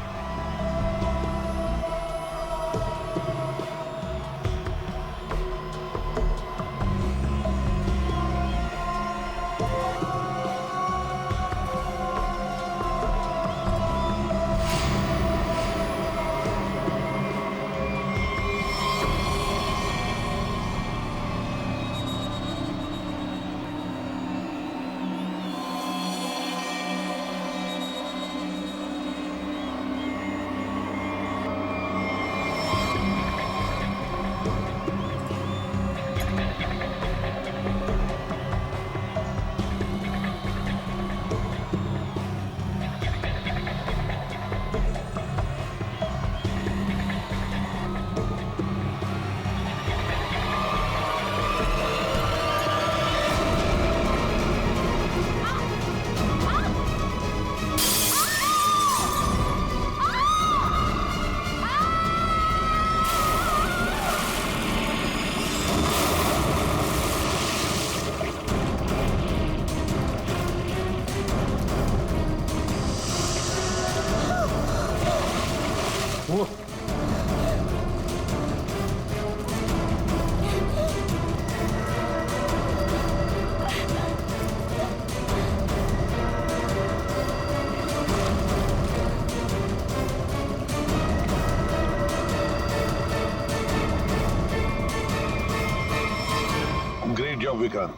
Great job Vikrant.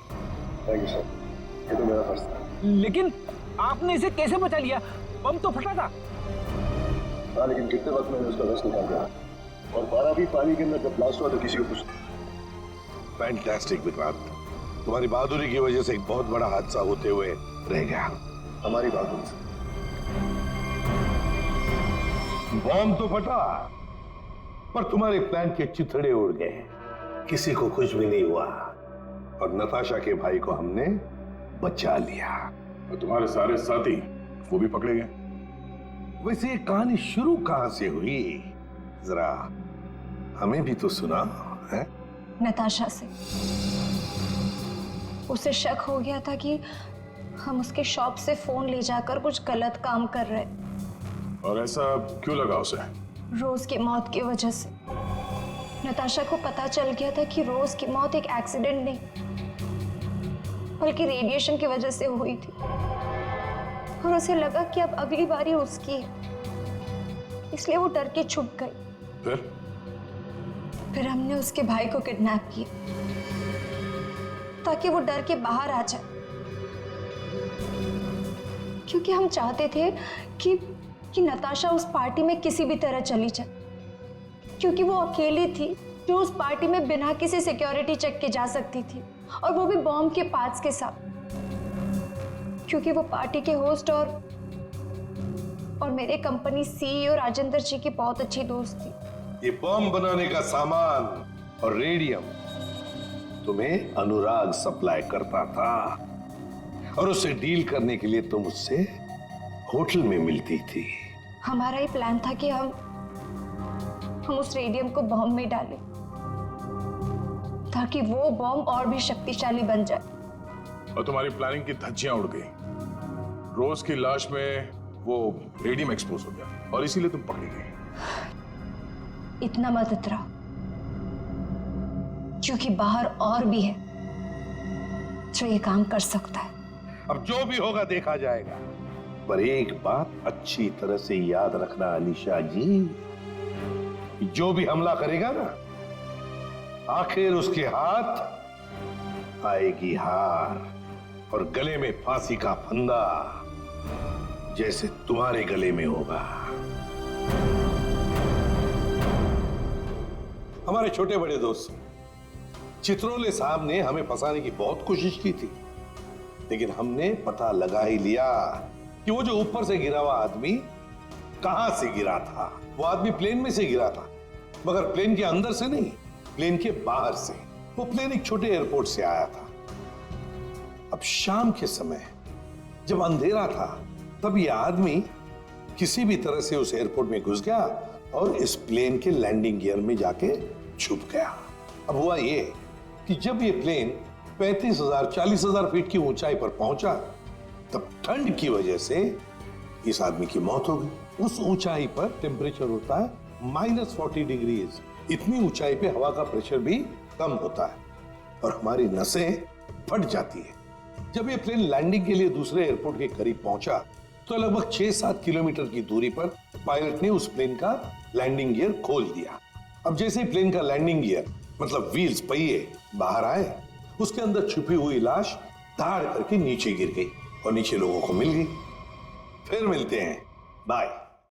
Thank you sir, ये तो मेरा फर्ज था। लेकिन आपने इसे कैसे बचा लिया? बम तो फटा था। हाँ, लेकिन कितने वक्त मैंने उसका रस निकाल दिया, और 12 भी पानी के अंदर जब ब्लास्ट हुआ तो किसी को कुछ। फैंटास्टिक विक्रांत, तुम्हारी बहादुरी की वजह से एक बहुत बड़ा हादसा होते हुए रह गया। हमारी बहादुरी से बॉम्ब तो फटा, पर तुम्हारे प्लान के चिथड़े उड़ गए, किसी को कुछ भी नहीं हुआ, और नताशा के भाई को हमने बचा लिया। और तुम्हारे सारे साथी वो भी पकड़े गए। वैसे ये कहानी शुरू कहां से हुई, जरा हमें भी तो सुना है। नताशा से। उसे शक हो गया था कि हम उसके शॉप से फोन ले जाकर कुछ गलत काम कर रहे। और ऐसा क्यों लगा उसे? रोज की मौत की वजह से। नताशा को पता चल गया था कि रोज की मौत एक एक्सीडेंट नहीं बल्कि रेडिएशन की वजह से हुई थी, और उसे लगा कि अब अगली बारी उसकी है, इसलिए वो डर के छुप गई। फिर हमने उसके भाई को किडनैप किया ताकि वो डर के बाहर आ जाए, क्योंकि हम चाहते थे कि नताशा उस पार्टी में किसी भी तरह चली जाए, क्योंकि वो अकेली थी जो उस पार्टी में बिना किसी सिक्योरिटी चेक के जा सकती थी, और वो भी बॉम्ब के पार्ट्स के साथ, क्योंकि वो पार्टी के होस्ट और मेरे कंपनी सीईओ राजेंद्र जी की बहुत अच्छी दोस्त थी। ये बॉम्ब बनाने का सामान और रेडियम तुम्हें अनुराग सप्लाई करता था, और उससे डील करने के लिए तुम उससे होटल में मिलती थी। हमारा ही प्लान था कि हम उस रेडियम को बॉम्ब में डालें ताकि वो बॉम्ब और भी शक्तिशाली बन जाए। और तुम्हारी प्लानिंग की धज्जियां उड़ गई। रोज की लाश में वो रेडियम एक्सपोज हो गया, और इसीलिए तुम पकड़ी गई। इतना मत इतराओ, क्योंकि बाहर और भी है जो ये काम कर सकता है। अब जो भी होगा देखा जाएगा, पर एक बात अच्छी तरह से याद रखना अनीशा जी, जो भी हमला करेगा ना, आखिर उसके हाथ आएगी हार, और गले में फांसी का फंदा जैसे तुम्हारे गले में होगा। हमारे छोटे बड़े दोस्त चित्रोले साहब ने हमें फंसाने की बहुत कोशिश की थी, लेकिन हमने पता लगा ही लिया कि वो जो ऊपर से गिरा हुआ आदमी कहां से गिरा था। वो आदमी प्लेन में से गिरा था, मगर प्लेन के अंदर से नहीं, प्लेन के बाहर से। वो प्लेन एक छोटे एयरपोर्ट से आया था। अब शाम के समय जब अंधेरा था, तब यह आदमी किसी भी तरह से उस एयरपोर्ट में घुस गया और इस प्लेन के लैंडिंग गियर में जाके छुप गया। अब हुआ ये कि जब ये प्लेन 35,000-40,000 फीट की ऊंचाई पर पहुंचा, तब ठंड की वजह से इस आदमी की मौत हो गई। उस ऊंचाई पर टेम्परेचर होता है -40 डिग्रीज। इतनी ऊंचाई पे हवा का प्रेशर भी कम होता है और हमारी नसें फट जाती है। जब ये प्लेन लैंडिंग के लिए दूसरे एयरपोर्ट के करीब पहुंचा, तो लगभग 6-7 किलोमीटर की दूरी पर पायलट ने उस प्लेन का लैंडिंग गियर खोल दिया। अब जैसे ही प्लेन का लैंडिंग गियर मतलब व्हील्स, पहिए बाहर आए, उसके अंदर छुपी हुई लाश धाड़ करके नीचे गिर गई और नीचे लोगों को मिल गई। फिर मिलते हैं, बाय।